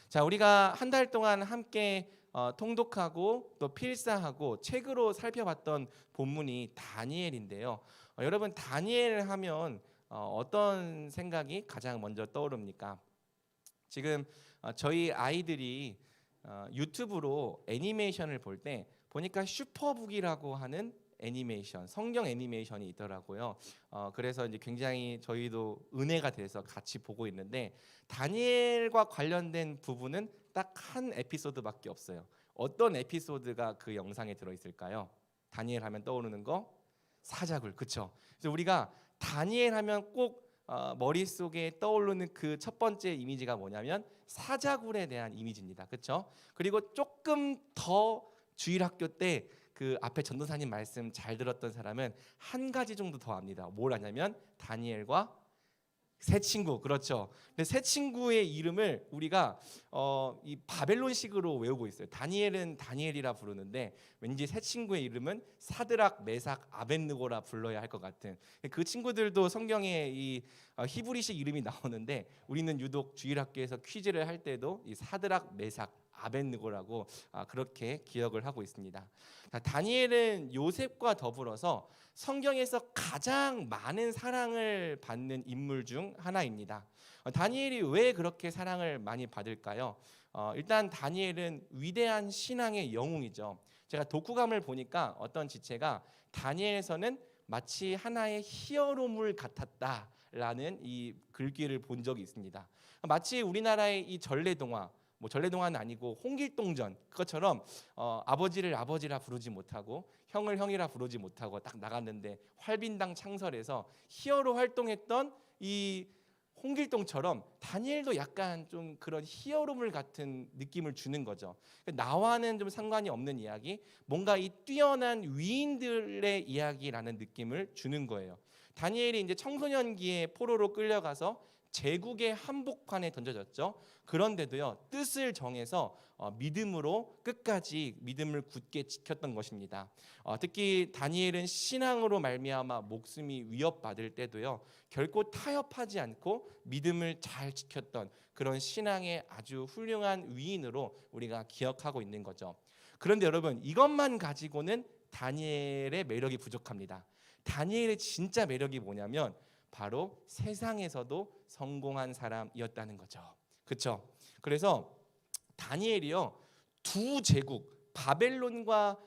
자, 우리가 한 달 동안 함께 통독하고 또 필사하고 책으로 살펴봤던 본문이 다니엘인데요. 여러분, 다니엘 하면 어떤 생각이 가장 먼저 떠오릅니까? 지금 저희 아이들이 유튜브로 애니메이션을 볼 때 보니까 슈퍼북이라고 하는 애니메이션, 성경 애니메이션이 있더라고요. 그래서 이제 굉장히 저희도 은혜가 돼서 같이 보고 있는데, 다니엘과 관련된 부분은 딱 한 에피소드밖에 없어요. 어떤 에피소드가 그 영상에 들어 있을까요? 다니엘 하면 떠오르는 거 사자굴, 그렇죠? 그래서 우리가 다니엘 하면 꼭 머릿속에 떠오르는 그 첫 번째 이미지가 뭐냐면 사자굴에 대한 이미지입니다. 그렇죠? 그리고 조금 더 주일학교 때 그 앞에 전도사님 말씀 잘 들었던 사람은 한 가지 정도 더 압니다. 뭘 아냐면 다니엘과 새 친구, 그렇죠. 근데 새 친구의 이름을 우리가 이 바벨론식으로 외우고 있어요. 다니엘은 다니엘이라 부르는데 왠지 새 친구의 이름은 사드락, 메삭, 아벳느고라 불러야 할 것 같은, 그 친구들도 성경에 이 히브리식 이름이 나오는데 우리는 유독 주일학교에서 퀴즈를 할 때도 이 사드락, 메삭, 아벳느고라고 그렇게 기억을 하고 있습니다. 다니엘은 요셉과 더불어서 성경에서 가장 많은 사랑을 받는 인물 중 하나입니다. 다니엘이 왜 그렇게 사랑을 많이 받을까요? 일단 다니엘은 위대한 신앙의 영웅이죠. 제가 독후감을 보니까 어떤 지체가 다니엘서는 마치 하나의 히어로물 같았다라는 이 글귀를 본 적이 있습니다. 마치 우리나라의 이 전래동화, 뭐 전래동화는 아니고 홍길동전, 그것처럼 아버지를 아버지라 부르지 못하고 형을 형이라 부르지 못하고 딱 나갔는데 활빈당 창설에서 히어로 활동했던 이 홍길동처럼 다니엘도 약간 좀 그런 히어로물 같은 느낌을 주는 거죠. 나와는 좀 상관이 없는 이야기, 뭔가 이 뛰어난 위인들의 이야기라는 느낌을 주는 거예요. 다니엘이 이제 청소년기에 포로로 끌려가서 제국의 한복판에 던져졌죠. 그런데도요, 뜻을 정해서 믿음으로 끝까지 믿음을 굳게 지켰던 것입니다. 특히 다니엘은 신앙으로 말미암아 목숨이 위협받을 때도요, 결코 타협하지 않고 믿음을 잘 지켰던 그런 신앙의 아주 훌륭한 위인으로 우리가 기억하고 있는 거죠. 그런데 여러분, 이것만 가지고는 다니엘의 매력이 부족합니다. 다니엘의 진짜 매력이 뭐냐면 바로 세상에서도 성공한 사람이었다는 거죠. 그렇죠? 그래서 다니엘이요, 두 제국, 바벨론과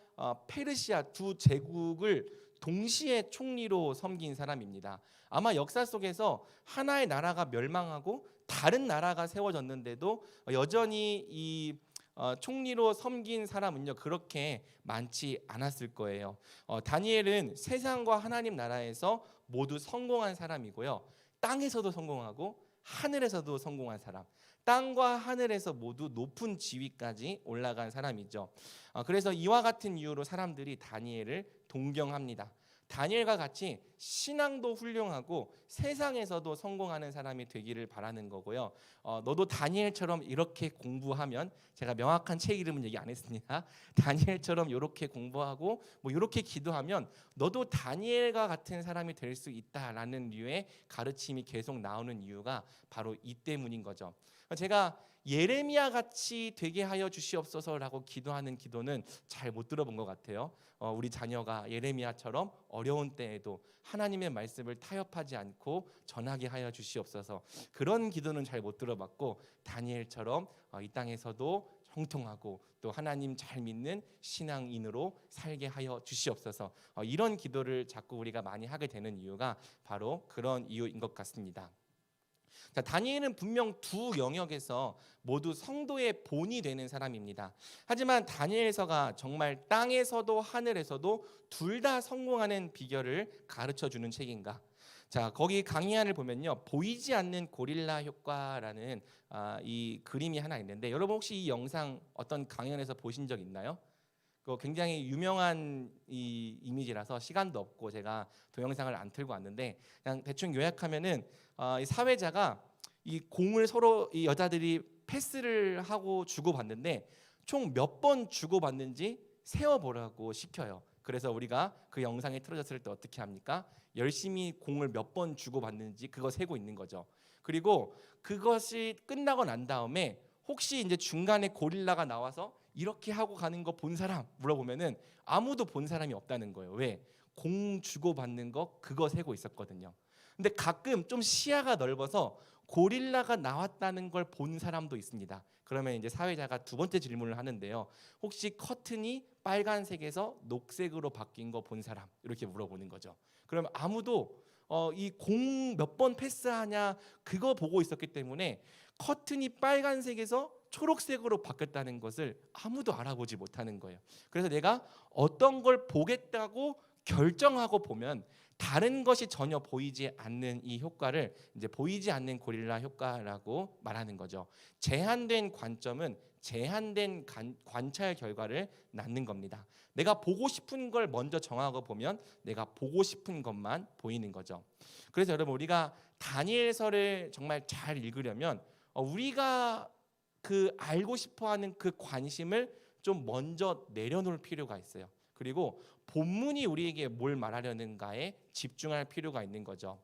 페르시아 두 제국을 동시에 총리로 섬긴 사람입니다. 아마 역사 속에서 하나의 나라가 멸망하고 다른 나라가 세워졌는데도 여전히 이 총리로 섬긴 사람은요, 그렇게 많지 않았을 거예요. 다니엘은 세상과 하나님 나라에서 모두 성공한 사람이고요, 땅에서도 성공하고 하늘에서도 성공한 사람, 땅과 하늘에서 모두 높은 지위까지 올라간 사람이죠. 그래서 이와 같은 이유로 사람들이 다니엘을 동경합니다. 다니엘과 같이 신앙도 훌륭하고 세상에서도 성공하는 사람이 되기를 바라는 거고요. 너도 다니엘처럼 이렇게 공부하면, 제가 명확한 책 이름은 얘기 안 했습니다. 다니엘처럼 이렇게 공부하고 뭐 이렇게 기도하면 너도 다니엘과 같은 사람이 될 수 있다라는 류의 가르침이 계속 나오는 이유가 바로 이 때문인 거죠. 제가 예레미야 같이 되게 하여 주시옵소서라고 기도하는 기도는 잘 못 들어본 것 같아요. 우리 자녀가 예레미야처럼 어려운 때에도 하나님의 말씀을 타협하지 않고 전하게 하여 주시옵소서, 그런 기도는 잘 못 들어봤고, 다니엘처럼 이 땅에서도 형통하고 또 하나님 잘 믿는 신앙인으로 살게 하여 주시옵소서, 이런 기도를 자꾸 우리가 많이 하게 되는 이유가 바로 그런 이유인 것 같습니다. 자, 다니엘은 분명 두 영역에서 모두 성도의 본이 되는 사람입니다. 하지만 다니엘서가 정말 땅에서도 하늘에서도 둘 다 성공하는 비결을 가르쳐 주는 책인가? 자, 거기 강의안을 보면요, 보이지 않는 고릴라 효과라는 이 그림이 하나 있는데, 여러분 혹시 이 영상 어떤 강연에서 보신 적 있나요? 그 굉장히 유명한 이 이미지라서 시간도 없고 제가 동영상을 안 틀고 왔는데, 그냥 대충 요약하면은 이 사회자가 이 공을 서로 이 여자들이 패스를 하고 주고받는데 총 몇 번 주고받는지 세어보라고 시켜요. 그래서 우리가 그 영상이 틀어졌을 때 어떻게 합니까? 열심히 공을 몇 번 주고받는지 그거 세고 있는 거죠. 그리고 그것이 끝나고 난 다음에 혹시 이제 중간에 고릴라가 나와서 이렇게 하고 가는 거 본 사람 물어보면은 아무도 본 사람이 없다는 거예요. 왜? 공 주고 받는 거 그거 세고 있었거든요. 근데 가끔 좀 시야가 넓어서 고릴라가 나왔다는 걸 본 사람도 있습니다. 그러면 이제 사회자가 두 번째 질문을 하는데요. 혹시 커튼이 빨간색에서 녹색으로 바뀐 거 본 사람? 이렇게 물어보는 거죠. 그러면 아무도 이 공 몇 번 패스하냐 그거 보고 있었기 때문에 커튼이 빨간색에서 초록색으로 바뀌었다는 것을 아무도 알아보지 못하는 거예요. 그래서 내가 어떤 걸 보겠다고 결정하고 보면 다른 것이 전혀 보이지 않는 이 효과를 이제 보이지 않는 고릴라 효과라고 말하는 거죠. 제한된 관점은 제한된 관찰 결과를 낳는 겁니다. 내가 보고 싶은 걸 먼저 정하고 보면 내가 보고 싶은 것만 보이는 거죠. 그래서 여러분 우리가 다니엘서를 정말 잘 읽으려면 우리가 그 알고 싶어하는 그 관심을 좀 먼저 내려놓을 필요가 있어요. 그리고 본문이 우리에게 뭘 말하려는가에 집중할 필요가 있는 거죠.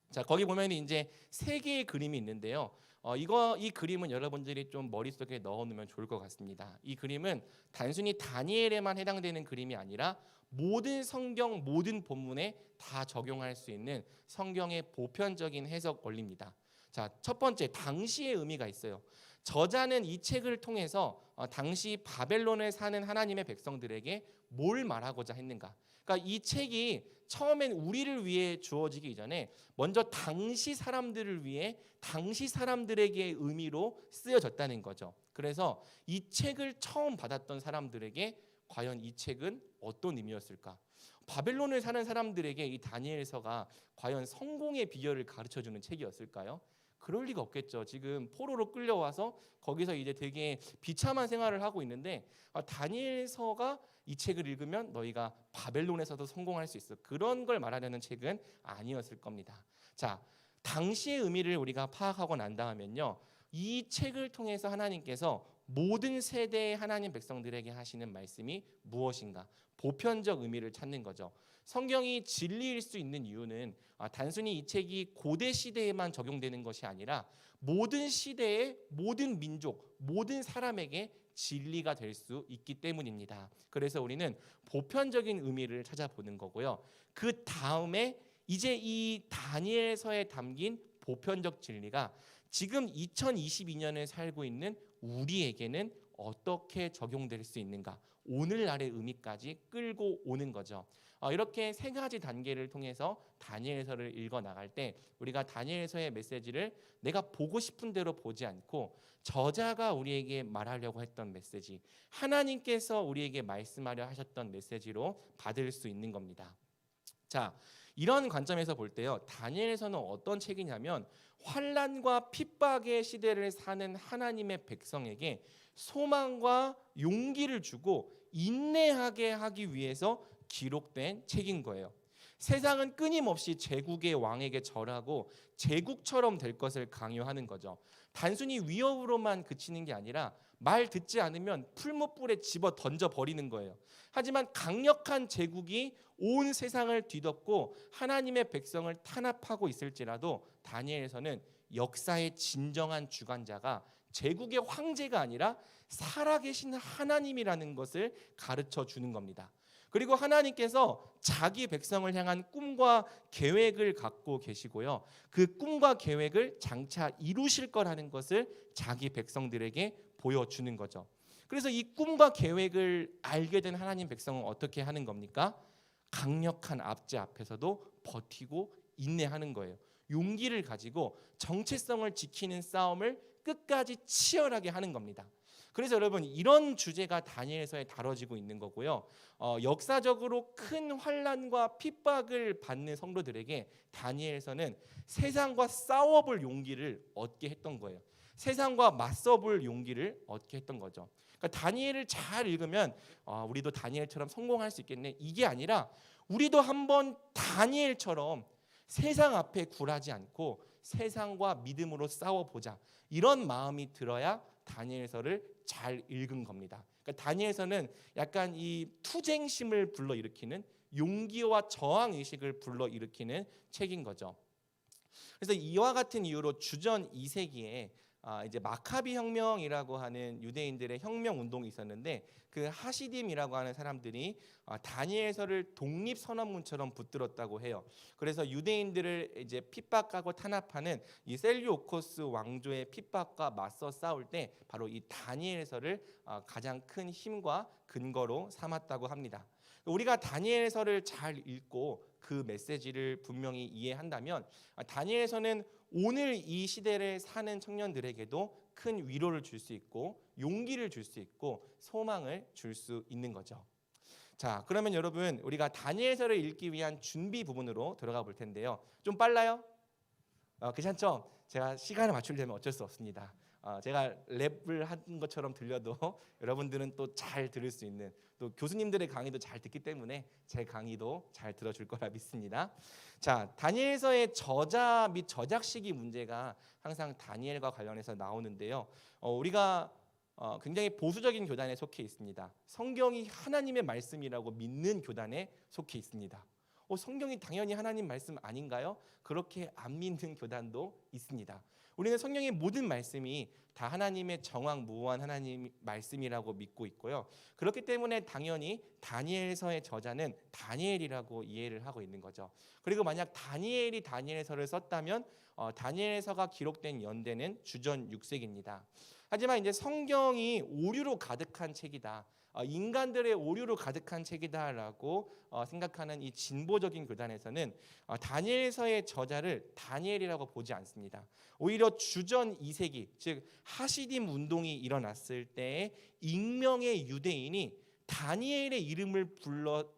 자, 거기 보면 이제 세 개의 그림이 있는데요. 이 그림은 여러분들이 좀 머릿속에 넣어놓으면 좋을 것 같습니다. 이 그림은 단순히 다니엘에만 해당되는 그림이 아니라 모든 성경 모든 본문에 다 적용할 수 있는 성경의 보편적인 해석 원리입니다. 자, 첫 번째 당시의 의미가 있어요. 저자는 이 책을 통해서 당시 바벨론에 사는 하나님의 백성들에게 뭘 말하고자 했는가? 그러니까 이 책이 처음엔 우리를 위해 주어지기 이전에 먼저 당시 사람들을 위해 당시 사람들에게 의미로 쓰여졌다는 거죠. 그래서 이 책을 처음 받았던 사람들에게 과연 이 책은 어떤 의미였을까? 바벨론에 사는 사람들에게 이 다니엘서가 과연 성공의 비결을 가르쳐주는 책이었을까요? 그럴 리가 없겠죠. 지금 포로로 끌려와서 거기서 이제 되게 비참한 생활을 하고 있는데 다니엘서가 이 책을 읽으면 너희가 바벨론에서도 성공할 수 있어. 그런 걸 말하려는 책은 아니었을 겁니다. 자, 당시의 의미를 우리가 파악하고 난 다음엔요. 이 책을 통해서 하나님께서 모든 세대의 하나님 백성들에게 하시는 말씀이 무엇인가? 보편적 의미를 찾는 거죠. 성경이 진리일 수 있는 이유는 단순히 이 책이 고대 시대에만 적용되는 것이 아니라 모든 시대의 모든 민족, 모든 사람에게 진리가 될 수 있기 때문입니다. 그래서 우리는 보편적인 의미를 찾아보는 거고요. 그 다음에 이제 이 다니엘서에 담긴 보편적 진리가 지금 2022년에 살고 있는 우리에게는 어떻게 적용될 수 있는가? 오늘날의 의미까지 끌고 오는 거죠. 이렇게 세 가지 단계를 통해서 다니엘서를 읽어 나갈 때 우리가 다니엘서의 메시지를 내가 보고 싶은 대로 보지 않고 저자가 우리에게 말하려고 했던 메시지, 하나님께서 우리에게 말씀하려 하셨던 메시지로 받을 수 있는 겁니다. 자, 이런 관점에서 볼 때요. 다니엘서는 어떤 책이냐면 환난과 핍박의 시대를 사는 하나님의 백성에게 소망과 용기를 주고 인내하게 하기 위해서 기록된 책인 거예요. 세상은 끊임없이 제국의 왕에게 절하고 제국처럼 될 것을 강요하는 거죠. 단순히 위협으로만 그치는 게 아니라 말 듣지 않으면 풀무불에 집어 던져 버리는 거예요. 하지만 강력한 제국이 온 세상을 뒤덮고 하나님의 백성을 탄압하고 있을지라도 다니엘서는 역사의 진정한 주관자가 제국의 황제가 아니라 살아계신 하나님이라는 것을 가르쳐 주는 겁니다. 그리고 하나님께서 자기 백성을 향한 꿈과 계획을 갖고 계시고요. 그 꿈과 계획을 장차 이루실 거라는 것을 자기 백성들에게 보여주는 거죠. 그래서 이 꿈과 계획을 알게 된 하나님 백성은 어떻게 하는 겁니까? 강력한 압제 앞에서도 버티고 인내하는 거예요. 용기를 가지고 정체성을 지키는 싸움을 끝까지 치열하게 하는 겁니다. 그래서 여러분 이런 주제가 다니엘서에 다뤄지고 있는 거고요. 역사적으로 큰 환난과 핍박을 받는 성도들에게 다니엘서는 세상과 싸워볼 용기를 얻게 했던 거예요. 세상과 맞서볼 용기를 얻게 했던 거죠. 그러니까 다니엘을 잘 읽으면 우리도 다니엘처럼 성공할 수 있겠네. 이게 아니라 우리도 한번 다니엘처럼 세상 앞에 굴하지 않고 세상과 믿음으로 싸워보자. 이런 마음이 들어야 다니엘서를 잘 읽은 겁니다. 그러니까 다니엘서는 약간 이 투쟁심을 불러일으키는 용기와 저항 의식을 불러일으키는 책인 거죠. 그래서 이와 같은 이유로 주전 2세기에 이제 마카비 혁명이라고 하는 유대인들의 혁명 운동이 있었는데 그 하시딤이라고 하는 사람들이 다니엘서를 독립 선언문처럼 붙들었다고 해요. 그래서 유대인들을 이제 핍박하고 탄압하는 이 셀류오코스 왕조의 핍박과 맞서 싸울 때 바로 이 다니엘서를 가장 큰 힘과 근거로 삼았다고 합니다. 우리가 다니엘서를 잘 읽고 그 메시지를 분명히 이해한다면 다니엘서는 오늘 이 시대를 사는 청년들에게도 큰 위로를 줄 수 있고 용기를 줄 수 있고 소망을 줄 수 있는 거죠. 자, 그러면 여러분 우리가 다니엘서를 읽기 위한 준비 부분으로 들어가 볼 텐데요. 좀 빨라요? 괜찮죠? 제가 시간을 맞추려면 어쩔 수 없습니다. 제가 랩을 한 것처럼 들려도 여러분들은 또 잘 들을 수 있는, 또 교수님들의 강의도 잘 듣기 때문에 제 강의도 잘 들어줄 거라 믿습니다. 자, 다니엘서의 저자 및 저작 시기 문제가 항상 다니엘과 관련해서 나오는데요. 우리가 굉장히 보수적인 교단에 속해 있습니다. 성경이 하나님의 말씀이라고 믿는 교단에 속해 있습니다. 성경이 당연히 하나님 말씀 아닌가요? 그렇게 안 믿는 교단도 있습니다. 우리는 성경의 모든 말씀이 다 하나님의 정확무오한 하나님 말씀이라고 믿고 있고요. 그렇기 때문에 당연히 다니엘서의 저자는 다니엘이라고 이해를 하고 있는 거죠. 그리고 만약 다니엘이 다니엘서를 썼다면 다니엘서가 기록된 연대는 주전 6세기입니다. 하지만 이제 성경이 오류로 가득한 책이다, 인간들의 오류로 가득한 책이다라고 생각하는 이 진보적인 교단에서는 다니엘서의 저자를 다니엘이라고 보지 않습니다. 오히려 주전 2세기, 즉 하시딤 운동이 일어났을 때에 익명의 유대인이 다니엘의 이름을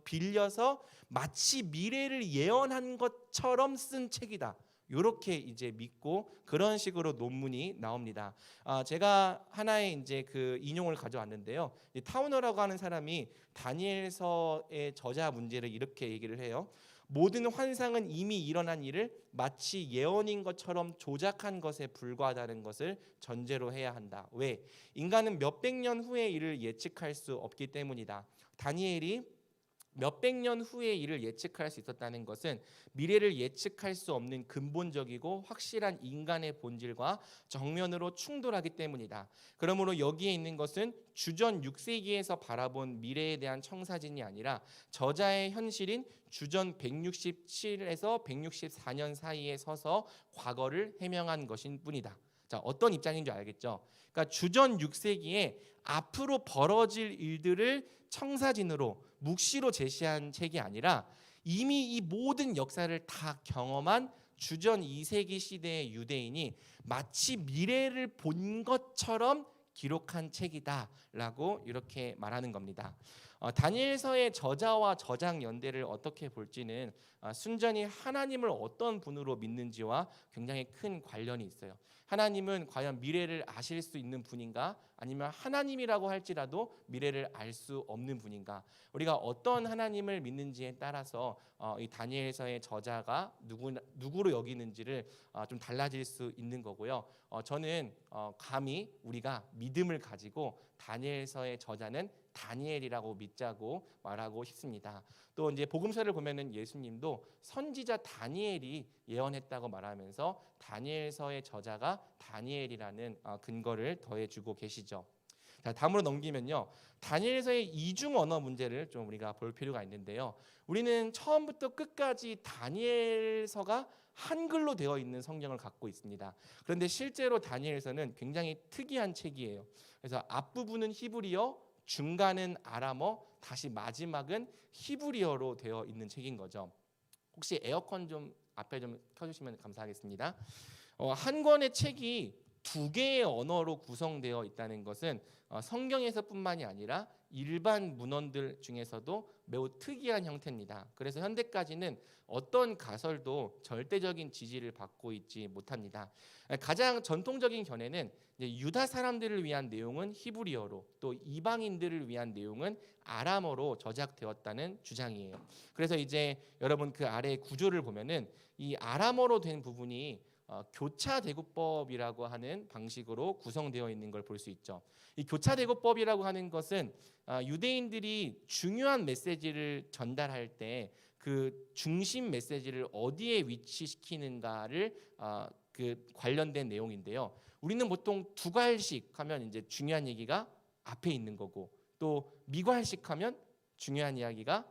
빌려서 마치 미래를 예언한 것처럼 쓴 책이다, 이렇게 이제 믿고 그런 식으로 논문이 나옵니다. 제가 하나의 이제 그 인용을 가져왔는데요. 타우너라고 하는 사람이 다니엘서의 저자 문제를 이렇게 얘기를 해요. 모든 환상은 이미 일어난 일을 마치 예언인 것처럼 조작한 것에 불과하다는 것을 전제로 해야 한다. 왜? 인간은 몇백 년 후의 일을 예측할 수 없기 때문이다. 다니엘이 몇백 년 후의 일을 예측할 수 있었다는 것은 미래를 예측할 수 없는 근본적이고 확실한 인간의 본질과 정면으로 충돌하기 때문이다. 그러므로 여기에 있는 것은 주전 6세기에서 바라본 미래에 대한 청사진이 아니라 저자의 현실인 주전 167에서 164년 사이에 서서 과거를 해명한 것인 뿐이다. 자, 어떤 입장인 줄 알겠죠? 그러니까 주전 6세기에 앞으로 벌어질 일들을 청사진으로 묵시로 제시한 책이 아니라 이미 이 모든 역사를 다 경험한 주전 2세기 시대의 유대인이 마치 미래를 본 것처럼 기록한 책이다라고 이렇게 말하는 겁니다. 다니엘서의 저자와 저작 연대를 어떻게 볼지는 순전히 하나님을 어떤 분으로 믿는지와 굉장히 큰 관련이 있어요. 하나님은 과연 미래를 아실 수 있는 분인가? 아니면 하나님이라고 할지라도 미래를 알 수 없는 분인가? 우리가 어떤 하나님을 믿는지에 따라서 이 다니엘서의 저자가 누구로 여기는지를 좀 달라질 수 있는 거고요. 저는 감히 우리가 믿음을 가지고 다니엘서의 저자는 다니엘이라고 믿자고 말하고 싶습니다. 또 이제 복음서를 보면은 예수님도 선지자 다니엘이 예언했다고 말하면서 다니엘서의 저자가 다니엘이라는 근거를 더해주고 계시죠. 자, 다음으로 넘기면요, 다니엘서의 이중 언어 문제를 좀 우리가 볼 필요가 있는데요. 우리는 처음부터 끝까지 다니엘서가 한글로 되어 있는 성경을 갖고 있습니다. 그런데 실제로 다니엘서는 굉장히 특이한 책이에요. 그래서 앞부분은 히브리어, 중간은 아람어, 다시 마지막은 히브리어로 되어 있는 책인 거죠. 혹시 에어컨 좀 앞에 좀 켜주시면 감사하겠습니다. 한 권의 책이 두 개의 언어로 구성되어 있다는 것은 성경에서뿐만이 아니라 일반 문헌들 중에서도 매우 특이한 형태입니다. 그래서 현대까지는 어떤 가설도 절대적인 지지를 받고 있지 못합니다. 가장 전통적인 견해는 유다 사람들을 위한 내용은 히브리어로, 또 이방인들을 위한 내용은 아람어로 저작되었다는 주장이에요. 그래서 이제 여러분 그 아래 구조를 보면은 이 아람어로 된 부분이 교차대구법이라고 하는 방식으로 구성되어 있는 걸 볼 수 있죠. 이 교차대구법이라고 하는 것은 유대인들이 중요한 메시지를 전달할 때 그 중심 메시지를 어디에 위치시키는가를 그 관련된 내용인데요. 우리는 보통 두괄식 하면 이제 중요한 얘기가 앞에 있는 거고, 또 미괄식 하면 중요한 이야기가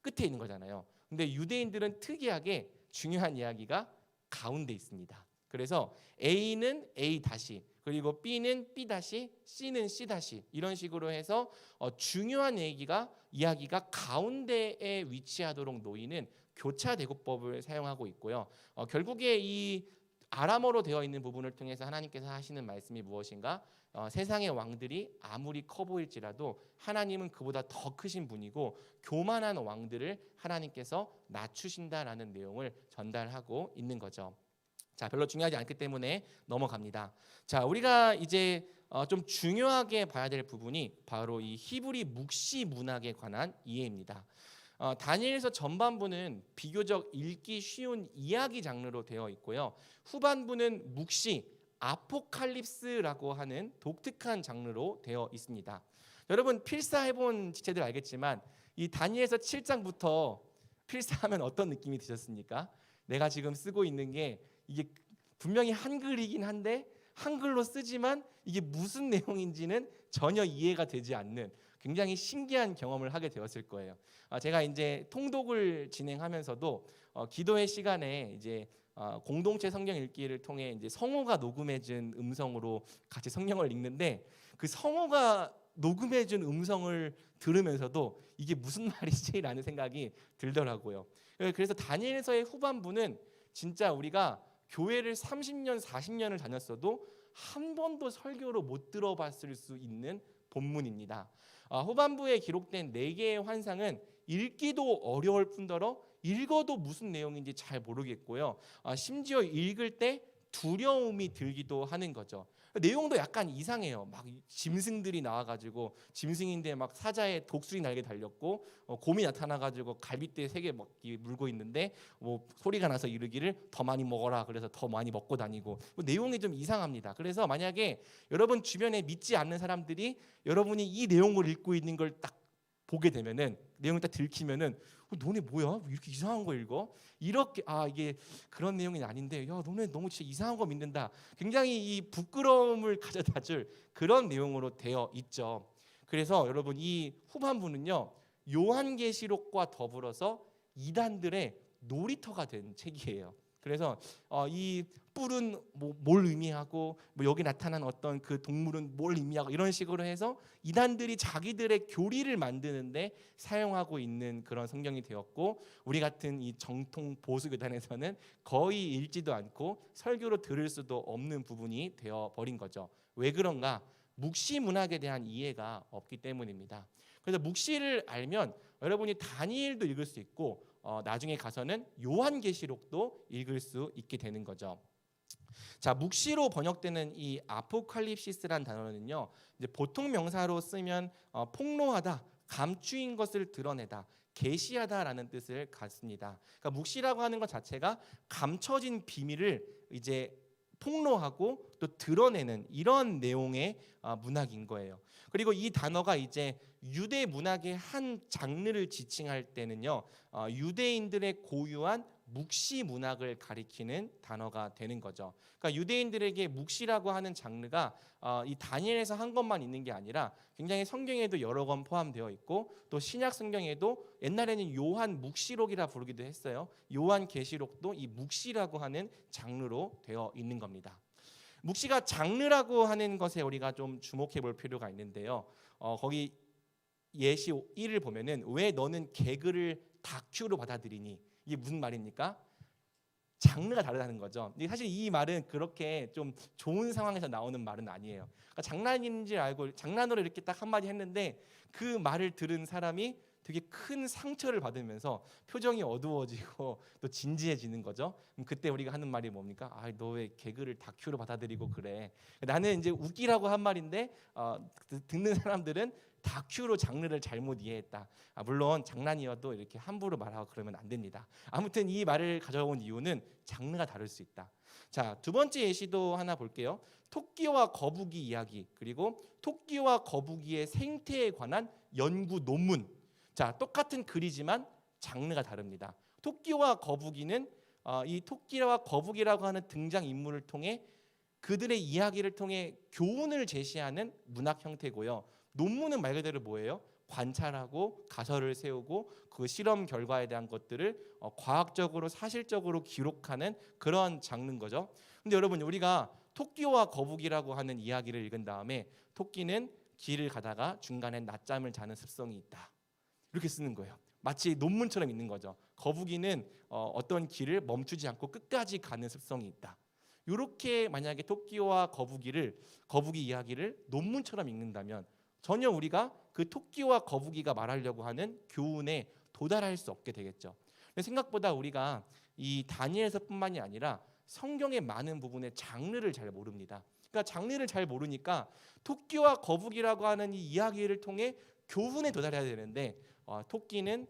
끝에 있는 거잖아요. 근데 유대인들은 특이하게 중요한 이야기가 가운데 있습니다. 그래서 A는 A 다시, 그리고 B는 B 다시, C는 C 다시, 이런 식으로 해서 중요한 이야기가 가운데에 위치하도록 놓이는 교차 대고법을 사용하고 있고요. 결국에 이 아람어로 되어 있는 부분을 통해서 하나님께서 하시는 말씀이 무엇인가? 세상의 왕들이 아무리 커 보일지라도 하나님은 그보다 더 크신 분이고 교만한 왕들을 하나님께서 낮추신다라는 내용을 전달하고 있는 거죠. 자, 별로 중요하지 않기 때문에 넘어갑니다. 자, 우리가 이제 좀 중요하게 봐야 될 부분이 바로 이 히브리 묵시 문학에 관한 이해입니다. 다니엘서 전반부는 비교적 읽기 쉬운 이야기 장르로 되어 있고요. 후반부는 묵시, 아포칼립스라고 하는 독특한 장르로 되어 있습니다. 여러분 필사해본 지체들 알겠지만 이 다니엘서 7장부터 필사하면 어떤 느낌이 드셨습니까? 내가 지금 쓰고 있는 게 이게 분명히 한글이긴 한데 한글로 쓰지만 이게 무슨 내용인지는 전혀 이해가 되지 않는 굉장히 신기한 경험을 하게 되었을 거예요. 제가 이제 통독을 진행하면서도 기도회 시간에 이제 공동체 성경 읽기를 통해 이제 성호가 녹음해준 음성으로 같이 성경을 읽는데 그 성호가 녹음해준 음성을 들으면서도 이게 무슨 말이지라는 생각이 들더라고요. 그래서 다니엘서의 후반부는 진짜 우리가 교회를 30년, 40년을 다녔어도 한 번도 설교로 못 들어봤을 수 있는 본문입니다. 후반부에 기록된 4개의 환상은 읽기도 어려울 뿐더러 읽어도 무슨 내용인지 잘 모르겠고요. 심지어 읽을 때 두려움이 들기도 하는 거죠. 내용도 약간 이상해요. 막 짐승들이 나와가지고 짐승인데 막 사자에 독수리 날개 달렸고 곰이 나타나가지고 갈빗대 3개 막 물고 있는데 뭐 소리가 나서 이르기를 더 많이 먹어라. 그래서 더 많이 먹고 다니고 내용이 좀 이상합니다. 그래서 만약에 여러분 주변에 믿지 않는 사람들이 여러분이 이 내용을 읽고 있는 걸 딱 보게 되면은 내용을 딱 들키면은 너네 뭐야? 이렇게 이상한 거 읽어? 이렇게 이게 그런 내용이 아닌데 야 너네 너무 진짜 이상한 거 믿는다. 굉장히 이 부끄러움을 가져다줄 그런 내용으로 되어 있죠. 그래서 여러분 이 후반부는요 요한계시록과 더불어서 이단들의 놀이터가 된 책이에요. 그래서 이 뿔은 뭘 의미하고 여기 나타난 어떤 그 동물은 뭘 의미하고 이런 식으로 해서 이단들이 자기들의 교리를 만드는데 사용하고 있는 그런 성경이 되었고 우리 같은 이 정통 보수 교단에서는 거의 읽지도 않고 설교로 들을 수도 없는 부분이 되어 버린 거죠. 왜 그런가? 묵시 문학에 대한 이해가 없기 때문입니다. 그래서 묵시를 알면 여러분이 다니엘도 읽을 수 있고 나중에 가서는 요한계시록도 읽을 수 있게 되는 거죠. 자, 묵시로 번역되는 이 아포칼립시스란 단어는요, 이제 보통 명사로 쓰면 폭로하다, 감추인 것을 드러내다, 계시하다라는 뜻을 갖습니다. 그러니까 묵시라고 하는 것 자체가 감춰진 비밀을 이제 폭로하고 또 드러내는 이런 내용의 문학인 거예요. 그리고 이 단어가 이제 유대 문학의 한 장르를 지칭할 때는요, 유대인들의 고유한 묵시 문학을 가리키는 단어가 되는 거죠. 그러니까 유대인들에게 묵시라고 하는 장르가 이 다니엘에서 한 것만 있는 게 아니라 굉장히 성경에도 여러 권 포함되어 있고 또 신약 성경에도 옛날에는 요한 묵시록이라 부르기도 했어요. 요한 계시록도 이 묵시라고 하는 장르로 되어 있는 겁니다. 묵시가 장르라고 하는 것에 우리가 좀 주목해 볼 필요가 있는데요. 거기 예시 1을 보면은 왜 너는 개그를 다큐로 받아들이니? 이게 무슨 말입니까? 장르가 다르다는 거죠. 사실 이 말은 그렇게 좀 좋은 상황에서 나오는 말은 아니에요. 그러니까 장난인지 알고 장난으로 이렇게 딱 한마디 했는데 그 말을 들은 사람이 되게 큰 상처를 받으면서 표정이 어두워지고 또 진지해지는 거죠. 그때 우리가 하는 말이 뭡니까? 너 왜 개그를 다큐로 받아들이고 그래? 나는 이제 웃기라고 한 말인데 듣는 사람들은 다큐로 장르를 잘못 이해했다. 물론 장난이어도 이렇게 함부로 말하고 그러면 안 됩니다. 아무튼 이 말을 가져온 이유는 장르가 다를 수 있다. 자, 두 번째 예시도 하나 볼게요. 토끼와 거북이 이야기 그리고 토끼와 거북이의 생태에 관한 연구 논문. 자, 똑같은 글이지만 장르가 다릅니다. 토끼와 거북이는 이 토끼와 거북이라고 하는 등장 인물을 통해 그들의 이야기를 통해 교훈을 제시하는 문학 형태고요. 논문은 말 그대로 뭐예요? 관찰하고 가설을 세우고 그 실험 결과에 대한 것들을 과학적으로 사실적으로 기록하는 그런 장르인 거죠. 근데 여러분, 우리가 토끼와 거북이라고 하는 이야기를 읽은 다음에 토끼는 길을 가다가 중간에 낮잠을 자는 습성이 있다, 이렇게 쓰는 거예요. 마치 논문처럼 있는 거죠. 거북이는 어떤 길을 멈추지 않고 끝까지 가는 습성이 있다. 이렇게 만약에 토끼와 거북이 이야기를 논문처럼 읽는다면 전혀 우리가 그 토끼와 거북이가 말하려고 하는 교훈에 도달할 수 없게 되겠죠. 생각보다 우리가 이 다니엘서뿐만이 아니라 성경의 많은 부분의 장르를 잘 모릅니다. 그러니까 장르를 잘 모르니까 토끼와 거북이라고 하는 이 이야기를 통해 교훈에 도달해야 되는데 토끼는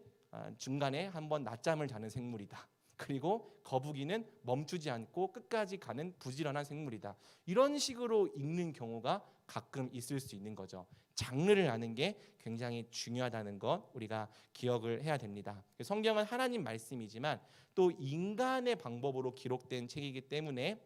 중간에 한번 낮잠을 자는 생물이다. 그리고 거북이는 멈추지 않고 끝까지 가는 부지런한 생물이다. 이런 식으로 읽는 경우가 가끔 있을 수 있는 거죠. 장르를 아는 게 굉장히 중요하다는 것 우리가 기억을 해야 됩니다. 성경은 하나님 말씀이지만 또 인간의 방법으로 기록된 책이기 때문에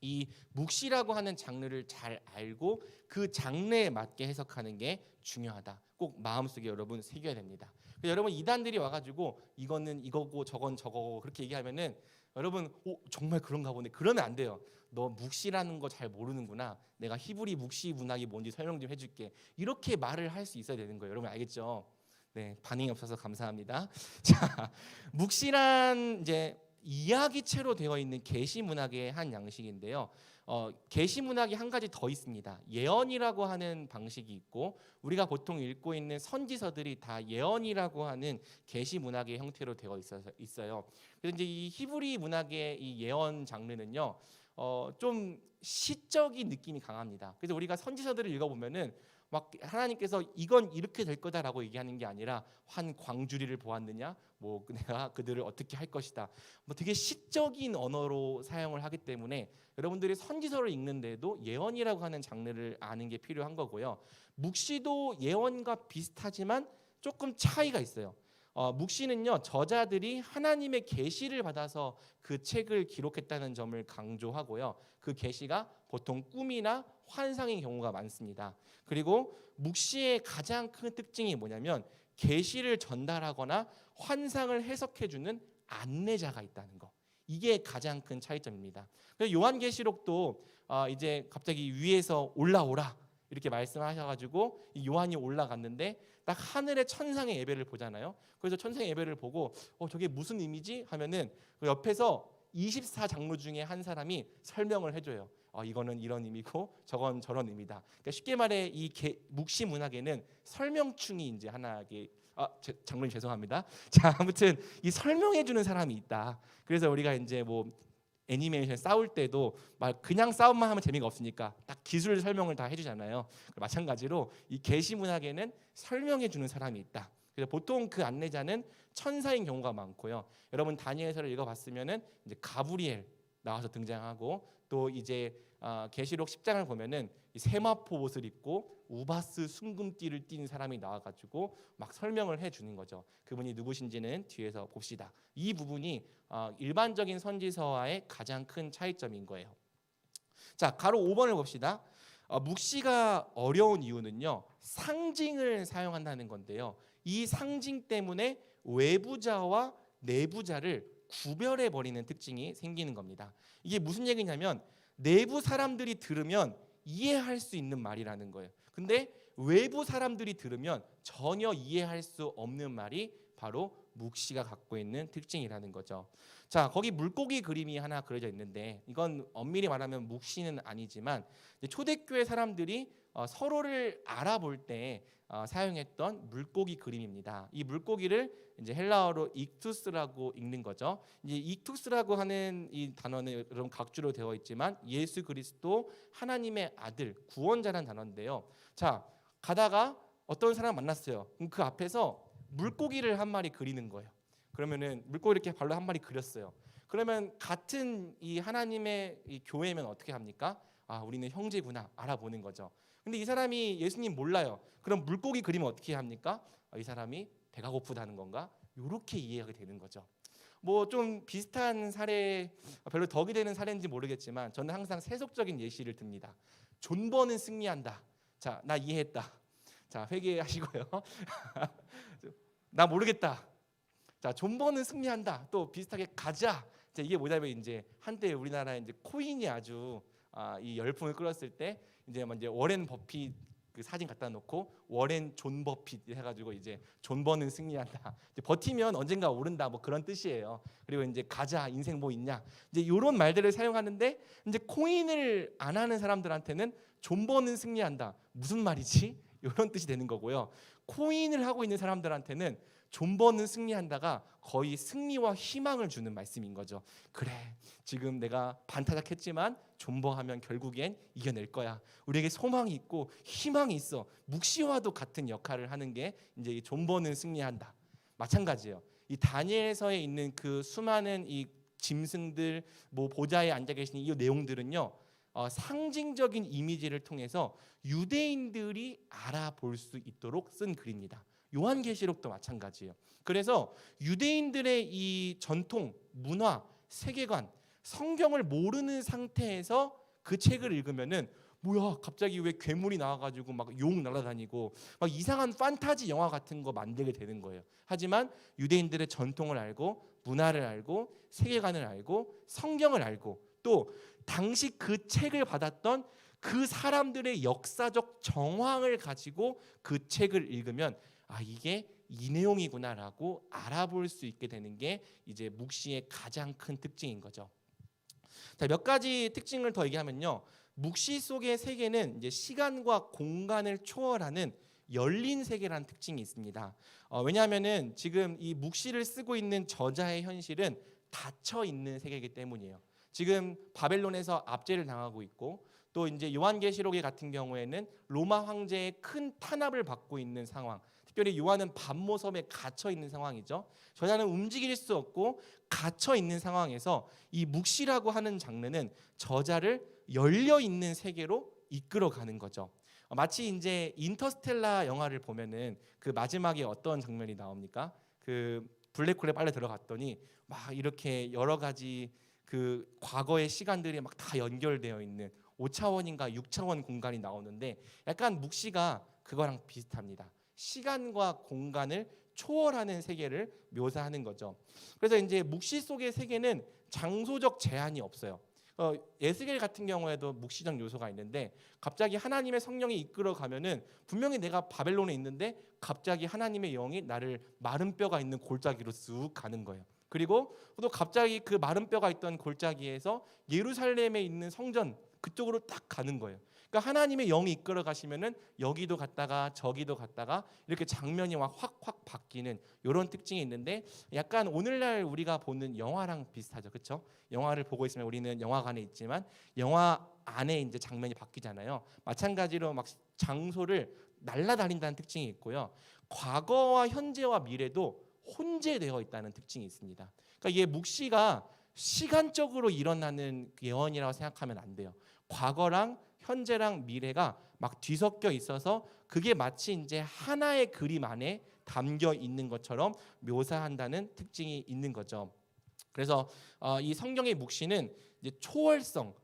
이 묵시라고 하는 장르를 잘 알고 그 장르에 맞게 해석하는 게 중요하다. 꼭 마음속에 여러분 새겨야 됩니다. 여러분, 이단들이 와가지고 이거는 이거고 저건 저거고 그렇게 얘기하면은 여러분 정말 그런가 보네, 그러면 안 돼요. 너 묵시라는 거 잘 모르는구나, 내가 히브리 묵시 문학이 뭔지 설명 좀 해줄게, 이렇게 말을 할 수 있어야 되는 거예요. 여러분 알겠죠? 네, 반응이 없어서 감사합니다. 자, 묵시란 이제 이야기체로 되어 있는 계시 문학의 한 양식인데요. 계시 문학이 한 가지 더 있습니다. 예언이라고 하는 방식이 있고 우리가 보통 읽고 있는 선지서들이 다 예언이라고 하는 계시 문학의 형태로 되어 있어요. 그래서 이제 이 히브리 문학의 이 예언 장르는요, 좀 시적인 느낌이 강합니다. 그래서 우리가 선지서들을 읽어보면은 막 하나님께서 이건 이렇게 될 거다라고 얘기하는 게 아니라 한 광주리를 보았느냐, 뭐 내가 그들을 어떻게 할 것이다, 뭐 되게 시적인 언어로 사용을 하기 때문에 여러분들이 선지서를 읽는데도 예언이라고 하는 장르를 아는 게 필요한 거고요. 묵시도 예언과 비슷하지만 조금 차이가 있어요. 묵시는요, 저자들이 하나님의 계시를 받아서 그 책을 기록했다는 점을 강조하고요. 그 계시가 보통 꿈이나 환상인 경우가 많습니다. 그리고 묵시의 가장 큰 특징이 뭐냐면 계시를 전달하거나 환상을 해석해주는 안내자가 있다는 거. 이게 가장 큰 차이점입니다. 그래서 요한계시록도 이제 갑자기 위에서 올라오라 이렇게 말씀하셔가지고 요한이 올라갔는데 딱 하늘의 천상의 예배를 보잖아요. 그래서 천상의 예배를 보고 저게 무슨 의미지 하면은 그 옆에서 24장로 중에 한 사람이 설명을 해줘요. 이거는 이런 의미고 저건 저런 의미다. 그러니까 쉽게 말해 이 묵시 문학에는 설명충이 이제 하나의 장로님 죄송합니다. 자, 아무튼 이 설명해 주는 사람이 있다. 그래서 우리가 이제 뭐 애니메이션 싸울 때도 막 그냥 싸움만 하면 재미가 없으니까 딱 기술 설명을 다 해주잖아요. 마찬가지로 이 계시 문학에는 설명해 주는 사람이 있다. 그래서 보통 그 안내자는 천사인 경우가 많고요. 여러분 다니엘서를 읽어봤으면은 이제 가브리엘 나와서 등장하고 또 이제 계시록 10장을 보면은 이 세마포 옷을 입고 우바스 순금띠를 띤 사람이 나와가지고 막 설명을 해주는 거죠. 그분이 누구신지는 뒤에서 봅시다. 이 부분이 일반적인 선지서와의 가장 큰 차이점인 거예요. 자, 가로 5번을 봅시다. 묵시가 어려운 이유는요, 상징을 사용한다는 건데요. 이 상징 때문에 외부자와 내부자를 구별해 버리는 특징이 생기는 겁니다. 이게 무슨 얘기냐면 내부 사람들이 들으면 이해할 수 있는 말이라는 거예요. 근데 외부 사람들이 들으면 전혀 이해할 수 없는 말이 바로 묵시가 갖고 있는 특징이라는 거죠. 자, 거기 물고기 그림이 하나 그려져 있는데 이건 엄밀히 말하면 묵시는 아니지만 초대교회 사람들이 서로를 알아볼 때 사용했던 물고기 그림입니다. 이 물고기를 이제 헬라어로 익투스라고 읽는 거죠. 이제 익투스라고 하는 이 단어는 여러분 각주로 되어 있지만 예수 그리스도 하나님의 아들 구원자라는 단어인데요. 자, 가다가 어떤 사람 만났어요. 그럼 그 앞에서 물고기를 한 마리 그리는 거예요. 그러면은 물고기 이렇게 발로 한 마리 그렸어요. 그러면 같은 이 하나님의 이 교회면 어떻게 합니까? 우리는 형제구나 알아보는 거죠. 근데 이 사람이 예수님 몰라요. 그럼 물고기 그리면 어떻게 합니까? 이 사람이 배가 고프다는 건가? 이렇게 이해하게 되는 거죠. 뭐 좀 비슷한 사례, 별로 덕이 되는 사례인지 모르겠지만 저는 항상 세속적인 예시를 듭니다. 존버는 승리한다. 자, 나 이해했다. 자, 회개하시고요. 나 모르겠다. 자, 존버는 승리한다. 또 비슷하게 가자. 자, 이게 뭐냐면 이제 한때 우리나라에 이제 코인이 아주 이 열풍을 끌었을 때 이제 워렌 버핏 그 사진 갖다 놓고 워렌 존 버핏 해가지고 이제 존버는 승리한다. 이제 버티면 언젠가 오른다. 뭐 그런 뜻이에요. 그리고 이제 가자. 인생 뭐 있냐. 이제 이런 말들을 사용하는데 이제 코인을 안 하는 사람들한테는 존버는 승리한다. 무슨 말이지? 이런 뜻이 되는 거고요. 코인을 하고 있는 사람들한테는 존버는 승리한다가 거의 승리와 희망을 주는 말씀인 거죠. 그래, 지금 내가 반타작했지만 존버하면 결국엔 이겨낼 거야. 우리에게 소망이 있고 희망이 있어. 묵시와도 같은 역할을 하는 게 이제 이 존버는 승리한다. 마찬가지예요. 이 다니엘서에 있는 그 수많은 이 짐승들, 뭐 보좌에 앉아 계시는 이 내용들은요, 상징적인 이미지를 통해서 유대인들이 알아볼 수 있도록 쓴 글입니다. 요한계시록도 마찬가지예요. 그래서 유대인들의 이 전통, 문화, 세계관, 성경을 모르는 상태에서 그 책을 읽으면은 뭐야, 갑자기 왜 괴물이 나와가지고 막 용 날아다니고 막 이상한 판타지 영화 같은 거 만들게 되는 거예요. 하지만 유대인들의 전통을 알고 문화를 알고 세계관을 알고 성경을 알고 또 당시 그 책을 받았던 그 사람들의 역사적 정황을 가지고 그 책을 읽으면 이게 이 내용이구나라고 알아볼 수 있게 되는 게 이제 묵시의 가장 큰 특징인 거죠. 자, 몇 가지 특징을 더 얘기하면요. 묵시 속의 세계는 이제 시간과 공간을 초월하는 열린 세계라는 특징이 있습니다. 왜냐하면은 지금 이 묵시를 쓰고 있는 저자의 현실은 닫혀 있는 세계이기 때문이에요. 지금 바벨론에서 압제를 당하고 있고 또 이제 요한계시록 같은 경우에는 로마 황제의 큰 탄압을 받고 있는 상황. 특별히 요한은 밤모섬에 갇혀 있는 상황이죠. 저자는 움직일 수 없고 갇혀 있는 상황에서 이 묵시라고 하는 장르는 저자를 열려 있는 세계로 이끌어가는 거죠. 마치 이제 인터스텔라 영화를 보면은 그 마지막에 어떤 장면이 나옵니까? 그 블랙홀에 빨려 들어갔더니 막 이렇게 여러 가지 그 과거의 시간들이 막 다 연결되어 있는 5차원인가 6차원 공간이 나오는데 약간 묵시가 그거랑 비슷합니다. 시간과 공간을 초월하는 세계를 묘사하는 거죠. 그래서 이제 묵시 속의 세계는 장소적 제한이 없어요. 에스겔 같은 경우에도 묵시적 요소가 있는데 갑자기 하나님의 성령이 이끌어 가면은 분명히 내가 바벨론에 있는데 갑자기 하나님의 영이 나를 마른 뼈가 있는 골짜기로 쑥 가는 거예요. 그리고 또 갑자기 그 마른 뼈가 있던 골짜기에서 예루살렘에 있는 성전 그쪽으로 딱 가는 거예요. 그러니까 하나님의 영이 이끌어 가시면은 여기도 갔다가 저기도 갔다가 이렇게 장면이 확 바뀌는 이런 특징이 있는데 약간 오늘날 우리가 보는 영화랑 비슷하죠, 그렇죠? 영화를 보고 있으면 우리는 영화관에 있지만 영화 안에 이제 장면이 바뀌잖아요. 마찬가지로 막 장소를 날아다닌다는 특징이 있고요. 과거와 현재와 미래도 혼재되어 있다는 특징이 있습니다. 그러니까 이게 묵시가 시간적으로 일어나는 예언이라고 생각하면 안 돼요. 과거랑 현재랑 미래가 막 뒤섞여 있어서 그게 마치 이제 하나의 그림 안에 담겨 있는 것처럼 묘사한다는 특징이 있는 거죠. 그래서 이 성경의 묵시는 이제 초월성,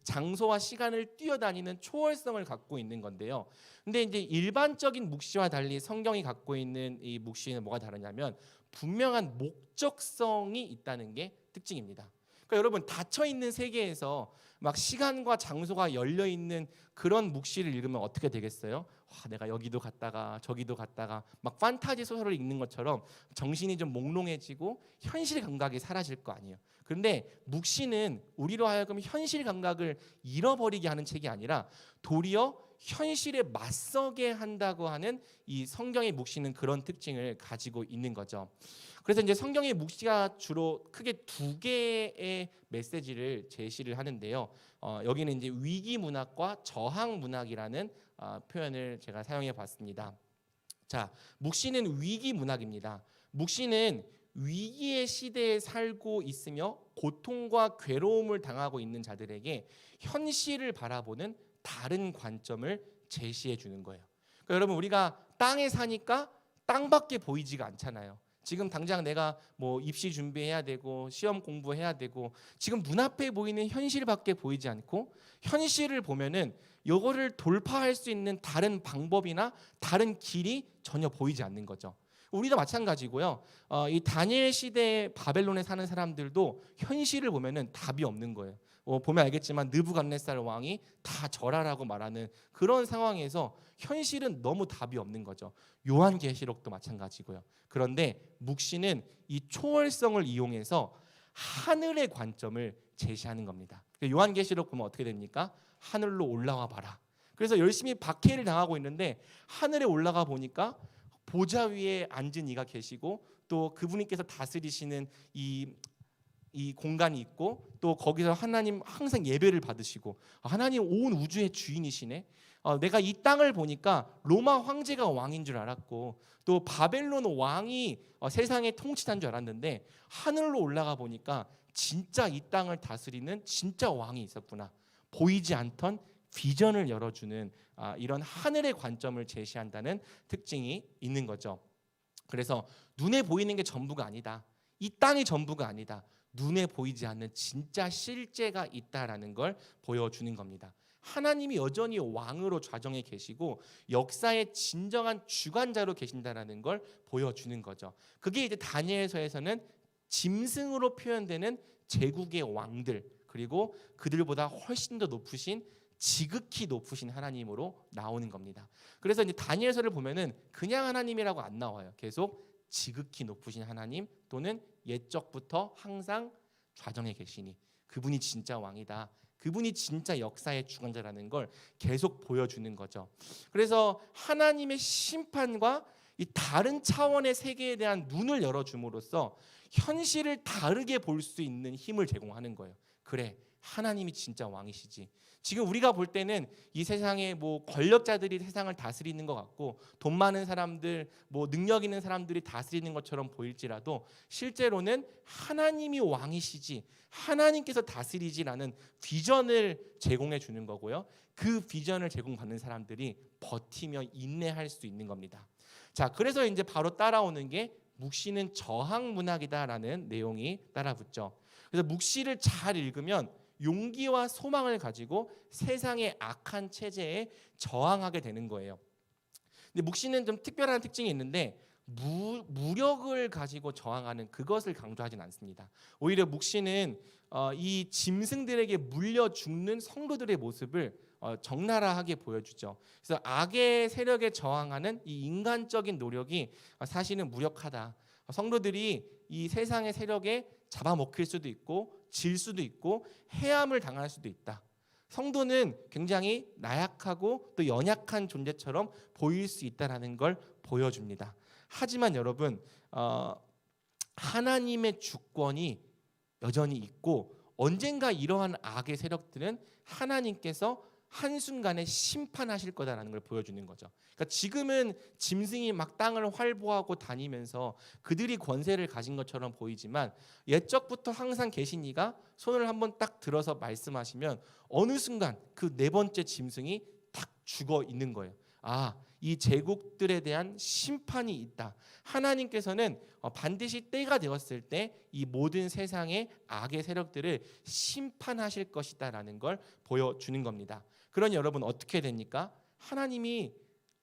장소와 시간을 뛰어다니는 초월성을 갖고 있는 건데요. 근데 이제 일반적인 묵시와 달리 성경이 갖고 있는 이 묵시는 뭐가 다르냐면 분명한 목적성이 있다는 게 특징입니다. 그러니까 여러분 닫혀 있는 세계에서 막 시간과 장소가 열려 있는 그런 묵시를 읽으면 어떻게 되겠어요? 내가 여기도 갔다가 저기도 갔다가 막 판타지 소설을 읽는 것처럼 정신이 좀 몽롱해지고 현실 감각이 사라질 거 아니에요. 그런데 묵시는 우리로 하여금 현실 감각을 잃어버리게 하는 책이 아니라 도리어 현실에 맞서게 한다고 하는 이 성경의 묵시는 그런 특징을 가지고 있는 거죠. 그래서 이제 성경의 묵시가 주로 크게 두 개의 메시지를 제시를 하는데요. 여기는 이제 위기 문학과 저항 문학이라는 표현을 제가 사용해 봤습니다. 자, 묵시는 위기 문학입니다. 묵시는 위기의 시대에 살고 있으며 고통과 괴로움을 당하고 있는 자들에게 현실을 바라보는 다른 관점을 제시해 주는 거예요. 그러니까 여러분 우리가 땅에 사니까 땅밖에 보이지가 않잖아요. 지금 당장 내가 뭐 입시 준비해야 되고 시험 공부해야 되고 지금 눈앞에 보이는 현실밖에 보이지 않고 현실을 보면은 요거를 돌파할 수 있는 다른 방법이나 다른 길이 전혀 보이지 않는 거죠. 우리도 마찬가지고요. 이 다니엘 시대의 바벨론에 사는 사람들도 현실을 보면은 답이 없는 거예요. 보면 알겠지만 느부갓네살 왕이 다 절하라고 말하는 그런 상황에서 현실은 너무 답이 없는 거죠. 요한계시록도 마찬가지고요. 그런데 묵시는 이 초월성을 이용해서 하늘의 관점을 제시하는 겁니다. 요한계시록 보면 어떻게 됩니까? 하늘로 올라와 봐라. 그래서 열심히 박해를 당하고 있는데 하늘에 올라가 보니까 보좌 위에 앉은 이가 계시고 또 그분께서 다스리시는 이 공간이 있고 또 거기서 하나님 항상 예배를 받으시고 하나님 온 우주의 주인이시네. 내가 이 땅을 보니까 로마 황제가 왕인 줄 알았고 또 바벨론 왕이 세상의 통치자인 줄 알았는데 하늘로 올라가 보니까 진짜 이 땅을 다스리는 진짜 왕이 있었구나. 보이지 않던 비전을 열어주는 이런 하늘의 관점을 제시한다는 특징이 있는 거죠. 그래서 눈에 보이는 게 전부가 아니다. 이 땅이 전부가 아니다. 눈에 보이지 않는 진짜 실제가 있다라는 걸 보여주는 겁니다. 하나님이 여전히 왕으로 좌정에 계시고 역사의 진정한 주관자로 계신다라는 걸 보여주는 거죠. 그게 이제 다니엘서에서는 짐승으로 표현되는 제국의 왕들 그리고 그들보다 훨씬 더 높으신 지극히 높으신 하나님으로 나오는 겁니다. 그래서 이제 다니엘서를 보면은 그냥 하나님이라고 안 나와요. 계속 지극히 높으신 하나님 또는 옛적부터 항상 좌정에 계시니 그분이 진짜 왕이다. 그분이 진짜 역사의 주관자라는 걸 계속 보여주는 거죠. 그래서 하나님의 심판과 이 다른 차원의 세계에 대한 눈을 열어줌으로써 현실을 다르게 볼 수 있는 힘을 제공하는 거예요. 그래, 하나님이 진짜 왕이시지. 지금 우리가 볼 때는 이 세상에 뭐 권력자들이 세상을 다스리는 것 같고 돈 많은 사람들, 뭐 능력 있는 사람들이 다스리는 것처럼 보일지라도 실제로는 하나님이 왕이시지, 하나님께서 다스리지라는 비전을 제공해 주는 거고요. 그 비전을 제공받는 사람들이 버티며 인내할 수 있는 겁니다. 자, 그래서 이제 바로 따라오는 게 묵시는 저항 문학이다라는 내용이 따라붙죠. 그래서 묵시를 잘 읽으면 용기와 소망을 가지고 세상의 악한 체제에 저항하게 되는 거예요. 근데 묵시는 좀 특별한 특징이 있는데 무력을 가지고 저항하는 그것을 강조하진 않습니다. 오히려 묵시는 이 짐승들에게 물려 죽는 성도들의 모습을 적나라하게 보여주죠. 그래서 악의 세력에 저항하는 이 인간적인 노력이 사실은 무력하다. 성도들이 이 세상의 세력에 잡아먹힐 수도 있고 질 수도 있고 해함을 당할 수도 있다. 성도는 굉장히 나약하고 또 연약한 존재처럼 보일 수 있다는 걸 보여줍니다. 하지만 여러분 하나님의 주권이 여전히 있고 언젠가 이러한 악의 세력들은 하나님께서 한순간에 심판하실 거다라는 걸 보여주는 거죠. 그러니까 지금은 짐승이 막 땅을 활보하고 다니면서 그들이 권세를 가진 것처럼 보이지만 옛적부터 항상 계신 이가 손을 한번 딱 들어서 말씀하시면 어느 순간 그 네 번째 짐승이 딱 죽어 있는 거예요. 이 제국들에 대한 심판이 있다. 하나님께서는 반드시 때가 되었을 때 이 모든 세상의 악의 세력들을 심판하실 것이다라는 걸 보여주는 겁니다. 그러니 여러분 어떻게 됩니까? 하나님이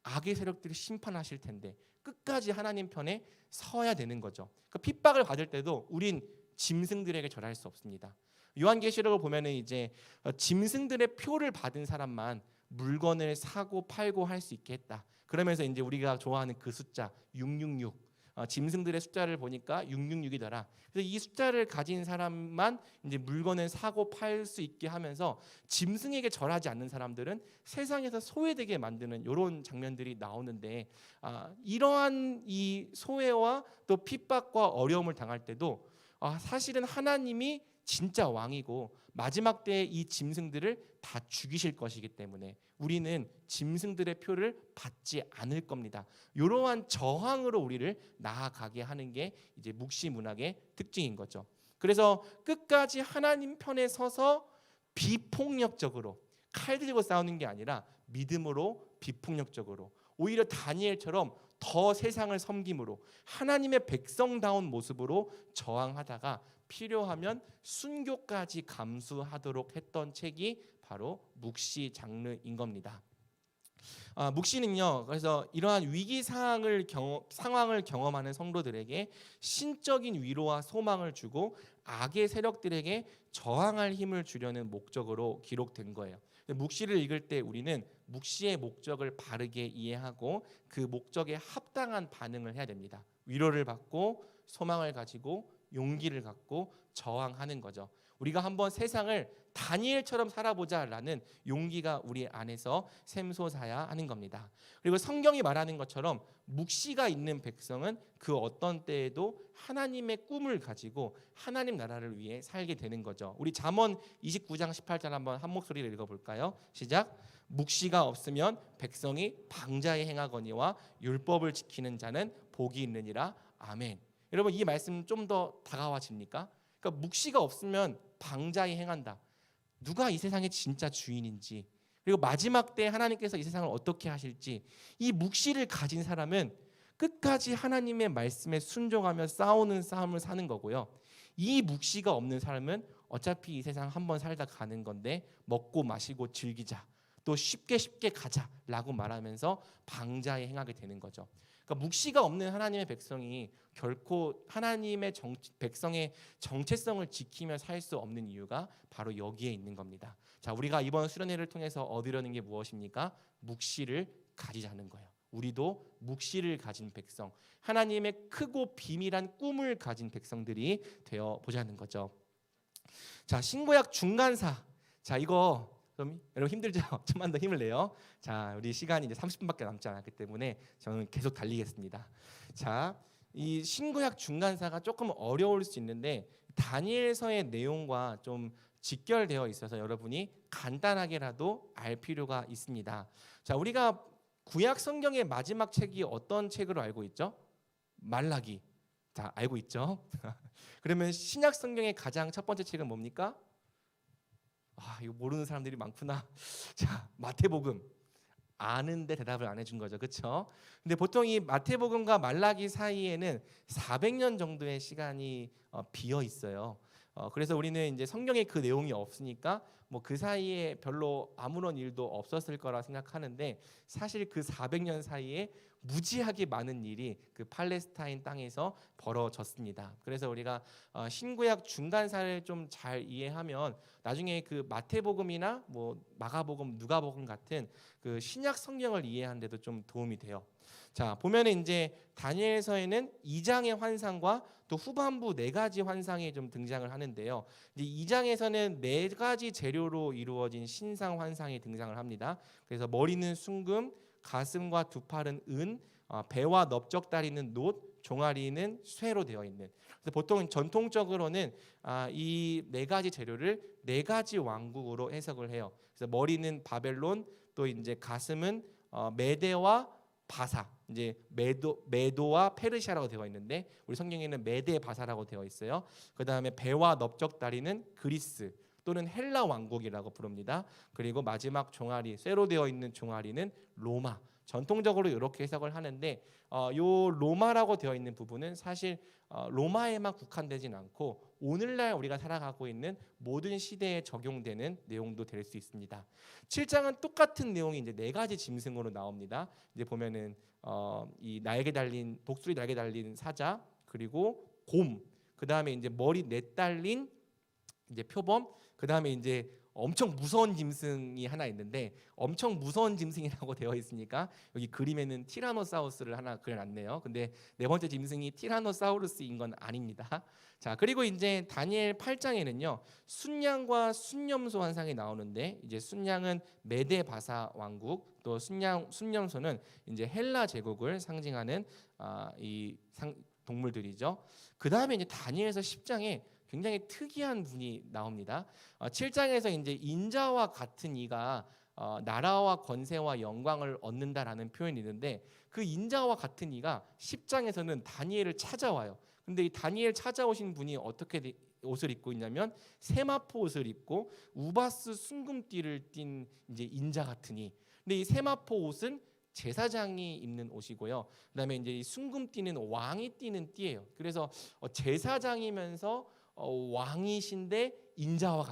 악의 세력들을 심판하실 텐데 끝까지 하나님 편에 서야 되는 거죠. 그러니까 핍박을 받을 때도 우린 짐승들에게 절할 수 없습니다. 요한계시록을 보면은 이제 짐승들의 표를 받은 사람만 물건을 사고 팔고 할 수 있게 했다. 그러면서 이제 우리가 좋아하는 그 숫자 666 짐승들의 숫자를 보니까 666이더라. 그래서 이 숫자를 가진 사람만 이제 물건을 사고 팔 수 있게 하면서 짐승에게 절하지 않는 사람들은 세상에서 소외되게 만드는 이런 장면들이 나오는데 이러한 이 소외와 또 핍박과 어려움을 당할 때도 사실은 하나님이 진짜 왕이고 마지막 때에 이 짐승들을 다 죽이실 것이기 때문에 우리는 짐승들의 표를 받지 않을 겁니다. 이러한 저항으로 우리를 나아가게 하는 게 이제 묵시 문학의 특징인 거죠. 그래서 끝까지 하나님 편에 서서 비폭력적으로 칼 들고 싸우는 게 아니라 믿음으로 비폭력적으로 오히려 다니엘처럼 더 세상을 섬김으로 하나님의 백성다운 모습으로 저항하다가 필요하면 순교까지 감수하도록 했던 책이 바로 묵시 장르인 겁니다. 묵시는요, 그래서 이러한 위기 상황을 경험하는 성도들에게 신적인 위로와 소망을 주고 악의 세력들에게 저항할 힘을 주려는 목적으로 기록된 거예요. 묵시를 읽을 때 우리는 묵시의 목적을 바르게 이해하고 그 목적에 합당한 반응을 해야 됩니다. 위로를 받고 소망을 가지고 용기를 갖고 저항하는 거죠. 우리가 한번 세상을 다니엘처럼 살아보자라는 용기가 우리 안에서 샘솟아야 하는 겁니다. 그리고 성경이 말하는 것처럼 묵시가 있는 백성은 그 어떤 때에도 하나님의 꿈을 가지고 하나님 나라를 위해 살게 되는 거죠. 우리 잠언 29장 18절 한번 한 목소리로 읽어볼까요? 시작. 묵시가 없으면 백성이 방자에 행하거니와 율법을 지키는 자는 복이 있느니라. 아멘. 여러분, 이 말씀 좀 더 다가와집니까? 그러니까 묵시가 없으면 방자에 행한다. 누가 이 세상의 진짜 주인인지, 그리고 마지막 때 하나님께서 이 세상을 어떻게 하실지, 이 묵시를 가진 사람은 끝까지 하나님의 말씀에 순종하며 싸우는 싸움을 사는 거고요. 이 묵시가 없는 사람은 어차피 이 세상 한번 살다 가는 건데 먹고 마시고 즐기자, 또 쉽게 가자라고 말하면서 방자에 행하게 되는 거죠. 그러니까 묵시가 없는 하나님의 백성이 결코 하나님의 백성의 정체성을 지키며 살 수 없는 이유가 바로 여기에 있는 겁니다. 자, 우리가 이번 수련회를 통해서 얻으려는 게 무엇입니까? 묵시를 가지자는 거예요. 우리도 묵시를 가진 백성, 하나님의 크고 비밀한 꿈을 가진 백성들이 되어 보자는 거죠. 자, 신구약 중간사. 자, 이거 그럼 여러분 힘들죠? 좀만 더 힘을 내요. 자, 우리 시간이 이제 30분밖에 남지 않았기 때문에 저는 계속 달리겠습니다. 자, 이 신구약 중간사가 조금 어려울 수 있는데 다니엘서의 내용과 좀 직결되어 있어서 여러분이 간단하게라도 알 필요가 있습니다. 자, 우리가 구약 성경의 마지막 책이 어떤 책으로 알고 있죠? 말라기. 자, 알고 있죠? 그러면 신약 성경의 가장 첫 번째 책은 뭡니까? 이거 모르는 사람들이 많구나. 자, 마태복음. 아는데 대답을 안 해준 거죠, 그렇죠? 근데 보통 이 마태복음과 말라기 사이에는 400년 정도의 시간이 비어 있어요. 그래서 우리는 이제 성경에 그 내용이 없으니까 뭐 그 사이에 별로 아무런 일도 없었을 거라 생각하는데, 사실 그 400년 사이에 무지하게 많은 일이 그 팔레스타인 땅에서 벌어졌습니다. 그래서 우리가 신구약 중간사를 좀 잘 이해하면 나중에 그 마태복음이나 뭐 마가복음, 누가복음 같은 그 신약 성경을 이해하는 데도 좀 도움이 돼요. 자, 보면은 이제 다니엘서에는 2장의 환상과 또 후반부 4가지 환상이 좀 등장을 하는데요. 이제 2장에서는 4가지 재료로 이루어진 신상 환상이 등장을 합니다. 그래서 머리는 순금, 가슴과 두 팔은 은, 배와 넓적다리는 놋, 종아리는 쇠로 되어 있는. 그래서 보통 전통적으로는 이 4가지 재료를 4가지 왕국으로 해석을 해요. 그래서 머리는 바벨론, 또 이제 가슴은 메대와 바사, 이제 메도와 페르시아라고 되어 있는데 우리 성경에는 메대 바사라고 되어 있어요. 그 다음에 배와 넓적다리는 그리스 또는 헬라 왕국이라고 부릅니다. 그리고 마지막 종아리, 쇠로 되어 있는 종아리는 로마. 전통적으로 이렇게 해석을 하는데 요 로마라고 되어 있는 부분은 사실 로마에만 국한되진 않고 오늘날 우리가 살아가고 있는 모든 시대에 적용되는 내용도 될 수 있습니다. 7장은 똑같은 내용이 이제 4가지 짐승으로 나옵니다. 이제 보면은 이 날개 달린 독수리 날개 달린 사자, 그리고 곰, 그 다음에 이제 머리 4 달린 이제 표범, 그 다음에 이제 엄청 무서운 짐승이 하나 있는데, 엄청 무서운 짐승이라고 되어 있으니까 여기 그림에는 티라노사우루스를 하나 그려놨네요. 근데 4번째 짐승이 티라노사우루스인 건 아닙니다. 자, 그리고 이제 다니엘 8장에는요 순양과 순념소 환상이 나오는데, 이제 순양은 메데 바사 왕국, 또 순념소는 이제 헬라 제국을 상징하는 동물들이죠. 그 다음에 이제 다니엘서 10장에 굉장히 특이한 분이 나옵니다. 7장에서 이제 인자와 같은 이가 나라와 권세와 영광을 얻는다라는 표현이 있는데, 그 인자와 같은 이가 10장에서는 다니엘을 찾아와요. 근데 이 다니엘 찾아오신 분이 어떻게 옷을 입고 있냐면 세마포 옷을 입고 우바스 순금띠를 띤 이제 인자 같으니. 근데 이 세마포 옷은 제사장이 입는 옷이고요. 그다음에 이제 이 순금띠는 왕이 띠는 띠예요. 그래서 제사장이면서 왕이신데 인자와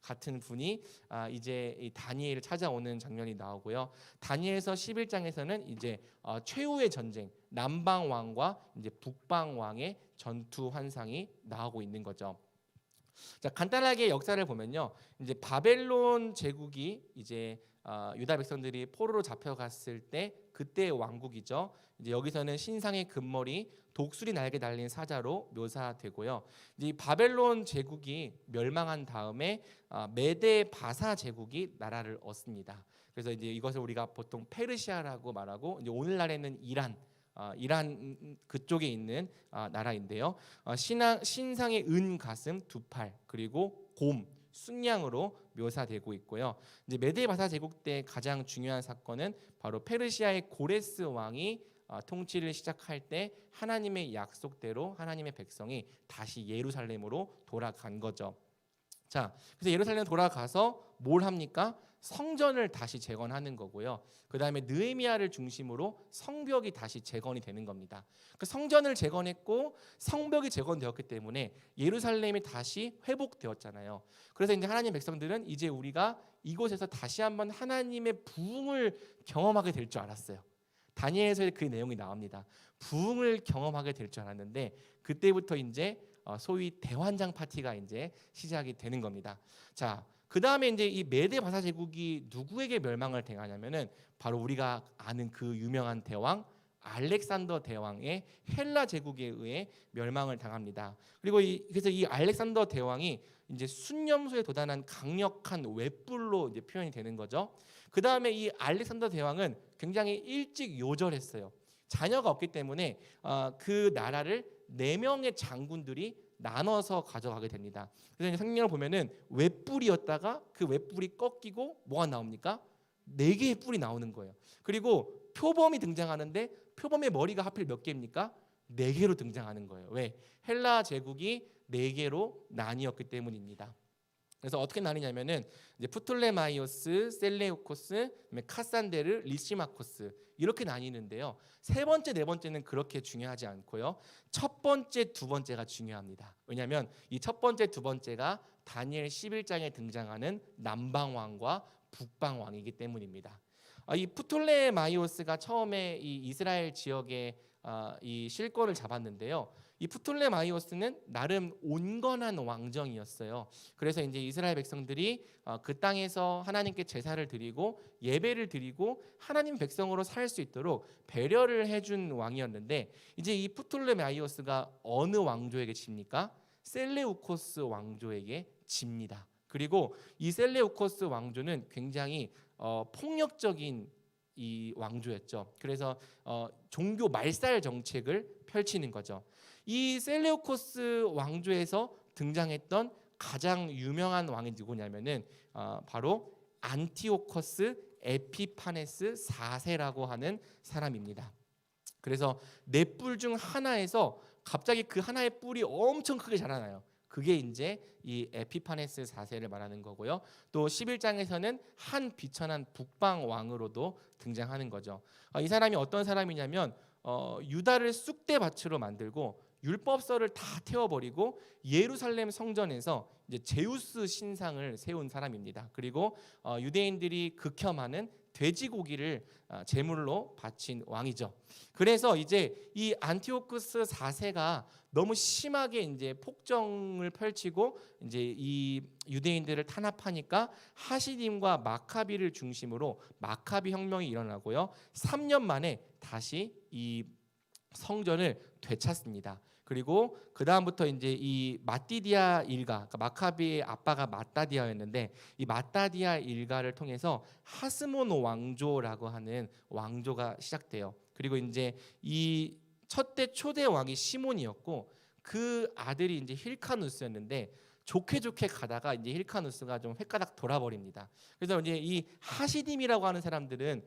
같은 분이 이제 이 다니엘을 찾아오는 장면이 나오고요. 다니엘서 11장에서는 이제 최후의 전쟁, 남방 왕과 이제 북방 왕의 전투 환상이 나오고 있는 거죠. 자, 간단하게 역사를 보면요, 이제 바벨론 제국이 이제 유다 백성들이 포로로 잡혀갔을 때 그때의 왕국이죠. 이제 여기서는 신상의 금머리, 독수리 날개 달린 사자로 묘사되고요. 이제 이 바벨론 제국이 멸망한 다음에 메데 바사 제국이 나라를 얻습니다. 그래서 이제 이것을 우리가 보통 페르시아라고 말하고, 이제 오늘날에는 이란 그쪽에 있는 나라인데요. 신상의 은 가슴 두 팔, 그리고 곰 순양으로 묘사되고 있고요. 이제 메데바사 제국 때 가장 중요한 사건은 바로 페르시아의 고레스 왕이 통치를 시작할 때 하나님의 약속대로 하나님의 백성이 다시 예루살렘으로 돌아간 거죠. 자, 그래서 예루살렘 돌아가서 뭘 합니까? 성전을 다시 재건하는 거고요. 그 다음에 느헤미야를 중심으로 성벽이 다시 재건이 되는 겁니다. 그 성전을 재건했고 성벽이 재건되었기 때문에 예루살렘이 다시 회복되었잖아요. 그래서 이제 하나님 백성들은 이제 우리가 이곳에서 다시 한번 하나님의 부흥을 경험하게 될 줄 알았어요. 다니엘서에 그 내용이 나옵니다. 부흥을 경험하게 될 줄 알았는데 그때부터 이제 소위 대환장 파티가 이제 시작이 되는 겁니다. 자, 그 다음에 이제 이 메데 바사 제국이 누구에게 멸망을 당하냐면은 바로 우리가 아는 그 유명한 대왕 알렉산더 대왕의 헬라 제국에 의해 멸망을 당합니다. 그리고 그래서 이 알렉산더 대왕이 이제 순념소에 도단한 강력한 웹불로 이제 표현이 되는 거죠. 그 다음에 이 알렉산더 대왕은 굉장히 일찍 요절했어요. 자녀가 없기 때문에 그 나라를 4명의 장군들이 나눠서 가져가게 됩니다. 그래서 성경을 보면은 웹불이었다가 그 웹불이 꺾이고 뭐가 나옵니까? 4개의 뿔이 나오는 거예요. 그리고 표범이 등장하는데 표범의 머리가 하필 몇 개입니까? 4개로 등장하는 거예요. 왜? 헬라 제국이 4개로 나뉘었기 때문입니다. 그래서 어떻게 나뉘냐면은 이제 프톨레마이오스, 셀레우코스, 카산데르, 리시마코스 이렇게 나뉘는데요. 세 번째, 네 번째는 그렇게 중요하지 않고요. 첫 번째, 두 번째가 중요합니다. 왜냐하면 이 첫 번째, 두 번째가 다니엘 11장에 등장하는 남방 왕과 북방 왕이기 때문입니다. 이 프톨레마이오스가 처음에 이 이스라엘 지역에 이 실권을 잡았는데요. 이 프톨레마이오스는 나름 온건한 왕정이었어요. 그래서 이제 이스라엘 백성들이 그 땅에서 하나님께 제사를 드리고 예배를 드리고 하나님 백성으로 살 수 있도록 배려를 해준 왕이었는데, 이제 이 프톨레마이오스가 어느 왕조에게 집니까? 셀레우코스 왕조에게 집니다. 그리고 이 셀레우코스 왕조는 굉장히 폭력적인 이 왕조였죠. 그래서 종교 말살 정책을 펼치는 거죠. 이 셀레우코스 왕조에서 등장했던 가장 유명한 왕이 누구냐면은 바로 안티오코스 에피파네스 4세라고 하는 사람입니다. 그래서 4뿔 중 하나에서 갑자기 그 하나의 뿔이 엄청 크게 자라나요. 그게 이제 이 에피파네스 4세를 말하는 거고요. 또 11장에서는 한 비천한 북방 왕으로도 등장하는 거죠. 이 사람이 어떤 사람이냐면 유다를 쑥대밭으로 만들고 율법서를 다 태워버리고 예루살렘 성전에서 이제 제우스 신상을 세운 사람입니다. 그리고 유대인들이 극혐하는 돼지고기를 제물로 바친 왕이죠. 그래서 이제 이 안티오쿠스 4세가 너무 심하게 이제 폭정을 펼치고 이제 이 유대인들을 탄압하니까 하시딤과 마카비를 중심으로 마카비 혁명이 일어나고요. 3년 만에 다시 이 성전을 되찾습니다. 그리고 그 다음부터 이제 이 마띠디아 일가, 그러니까 마카비의 아빠가 마따디아였는데 이 마따디아 일가를 통해서 하스몬 왕조라고 하는 왕조가 시작돼요. 그리고 이제 이 첫대 초대 왕이 시몬이었고 그 아들이 이제 힐카누스였는데 좋게 가다가 이제 힐카누스가 좀 횟가닥 돌아버립니다. 그래서 이제 이 하시딤이라고 하는 사람들은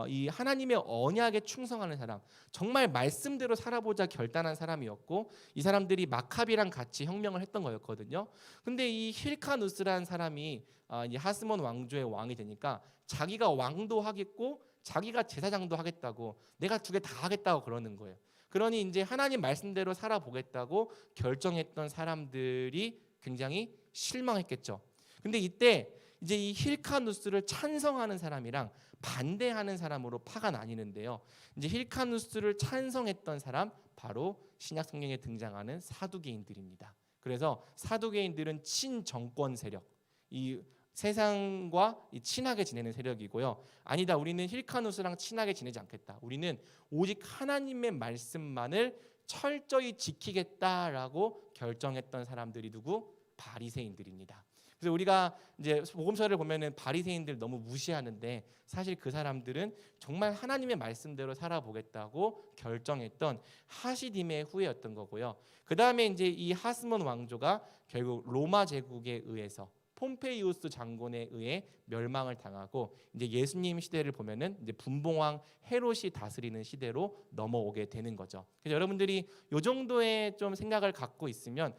이 하나님의 언약에 충성하는 사람, 정말 말씀대로 살아보자 결단한 사람이었고 이 사람들이 마카비랑 같이 혁명을 했던 거였거든요. 근데 이 힐카누스라는 사람이 이 하스몬 왕조의 왕이 되니까 자기가 왕도 하겠고 자기가 제사장도 하겠다고, 내가 두 개 다 하겠다고 그러는 거예요. 그러니 이제 하나님 말씀대로 살아보겠다고 결정했던 사람들이 굉장히 실망했겠죠. 근데 이때 이제 이 힐카누스를 찬성하는 사람이랑 반대하는 사람으로 파가 나뉘는데요. 이제 힐카누스를 찬성했던 사람, 바로 신약 성경에 등장하는 사두개인들입니다. 그래서 사두개인들은 친정권 세력, 이 세상과 친하게 지내는 세력이고요. 아니다, 우리는 힐카누스랑 친하게 지내지 않겠다, 우리는 오직 하나님의 말씀만을 철저히 지키겠다라고 결정했던 사람들이 누구? 바리새인들입니다. 그래서 우리가 이제 복음서를 보면은 바리새인들 너무 무시하는데, 사실 그 사람들은 정말 하나님의 말씀대로 살아보겠다고 결정했던 하시딤의 후예였던 거고요. 그 다음에 이제 이 하스몬 왕조가 결국 로마 제국에 의해서, 폼페이우스 장군에 의해 멸망을 당하고, 이제 예수님 시대를 보면은 이제 분봉왕 헤롯이 다스리는 시대로 넘어오게 되는 거죠. 그래서 여러분들이 요 정도의 좀 생각을 갖고 있으면,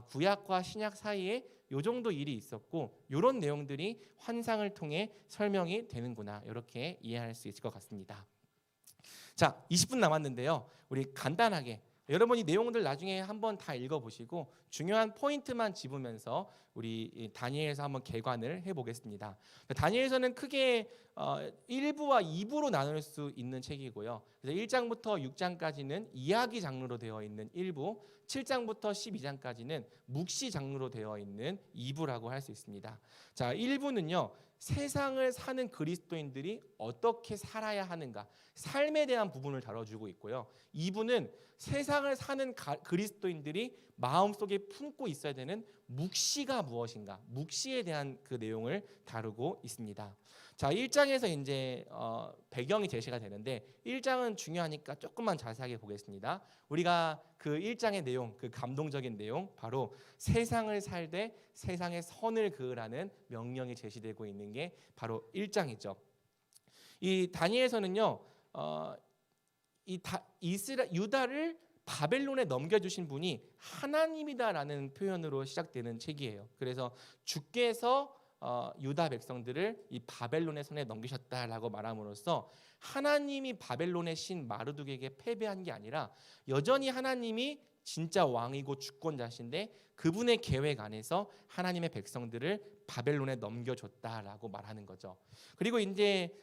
구약과 신약 사이에 요 정도 일이 있었고 이런 내용들이 환상을 통해 설명이 되는구나, 이렇게 이해할 수 있을 것 같습니다. 자, 20분 남았는데요. 우리 간단하게 여러분이 내용들 나중에 한번 다 읽어보시고 중요한 포인트만 짚으면서 우리 다니엘서 한번 개관을 해보겠습니다. 다니엘서는 크게 1부와 2부로 나눌 수 있는 책이고요. 그래서 1장부터 6장까지는 이야기 장르로 되어 있는 1부, 7장부터 12장까지는 묵시 장르로 되어 있는 2부라고 할 수 있습니다. 자, 1부는요. 세상을 사는 그리스도인들이 어떻게 살아야 하는가, 삶에 대한 부분을 다뤄주고 있고요. 2부는 세상을 사는 그리스도인들이 마음속에 품고 있어야 되는 묵시가 무엇인가, 묵시에 대한 그 내용을 다루고 있습니다. 자, 1장에서 이제 배경이 제시가 되는데 1장은 중요하니까 조금만 자세하게 보겠습니다. 우리가 그 1장의 내용, 그 감동적인 내용, 바로 세상을 살되 세상의 선을 그으라는 명령이 제시되고 있는 게 바로 1장이죠. 이 다니엘서는요, 유다를 바벨론에 넘겨주신 분이 하나님이다라는 표현으로 시작되는 책이에요. 그래서 주께서 유다 백성들을 이 바벨론의 손에 넘기셨다라고 말함으로써 하나님이 바벨론의 신 마르둑에게 패배한 게 아니라 여전히 하나님이 진짜 왕이고 주권자신데 그분의 계획 안에서 하나님의 백성들을 바벨론에 넘겨줬다라고 말하는 거죠. 그리고 이제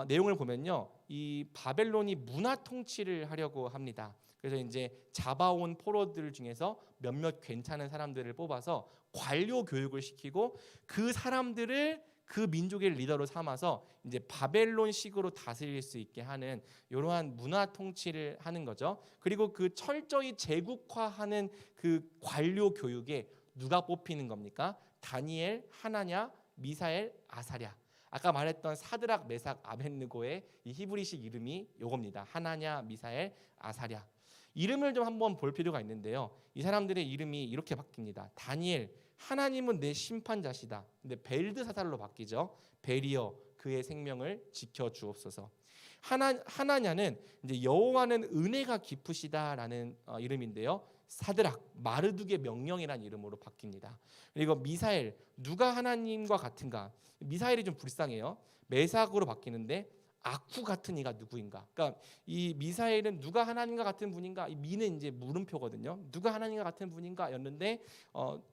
내용을 보면요, 이 바벨론이 문화 통치를 하려고 합니다. 그래서 이제 잡아온 포로들 중에서 몇몇 괜찮은 사람들을 뽑아서 관료 교육을 시키고 그 사람들을 그 민족의 리더로 삼아서 이제 바벨론식으로 다스릴 수 있게 하는 이러한 문화 통치를 하는 거죠. 그리고 그 철저히 제국화하는 그 관료 교육에 누가 뽑히는 겁니까? 다니엘, 하나냐, 미사엘, 아사랴. 아까 말했던 사드락, 메삭, 아벳느고의 이 히브리식 이름이 요겁니다. 하나냐, 미사엘, 아사랴. 이름을 좀 한번 볼 필요가 있는데요. 이 사람들의 이름이 이렇게 바뀝니다. 다니엘, 하나님은 내 심판자시다. 근데 벨드사살로 바뀌죠. 베리어, 그의 생명을 지켜 주옵소서. 하나냐는 이제 여호와는 은혜가 깊으시다라는 이름인데요. 사드락, 마르둑의 명령이라는 이름으로 바뀝니다. 그리고 미사엘, 누가 하나님과 같은가? 미사엘이 좀 불쌍해요. 메삭으로 바뀌는데 아쿠 같은 이가 누구인가? 그러니까 이 미사엘은 누가 하나님과 같은 분인가? 이 미는 이제 물음표거든요. 누가 하나님과 같은 분인가?였는데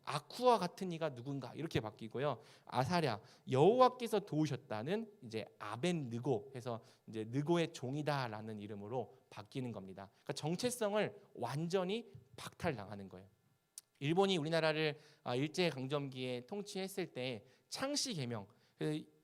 아쿠와 같은 이가 누군가? 이렇게 바뀌고요. 아사랴, 여호와께서 도우셨다는 이제 아벤느고 해서 이제 느고의 종이다라는 이름으로 바뀌는 겁니다. 그러니까 정체성을 완전히 박탈당하는 거예요. 일본이 우리나라를 일제 강점기에 통치했을 때 창씨 개명,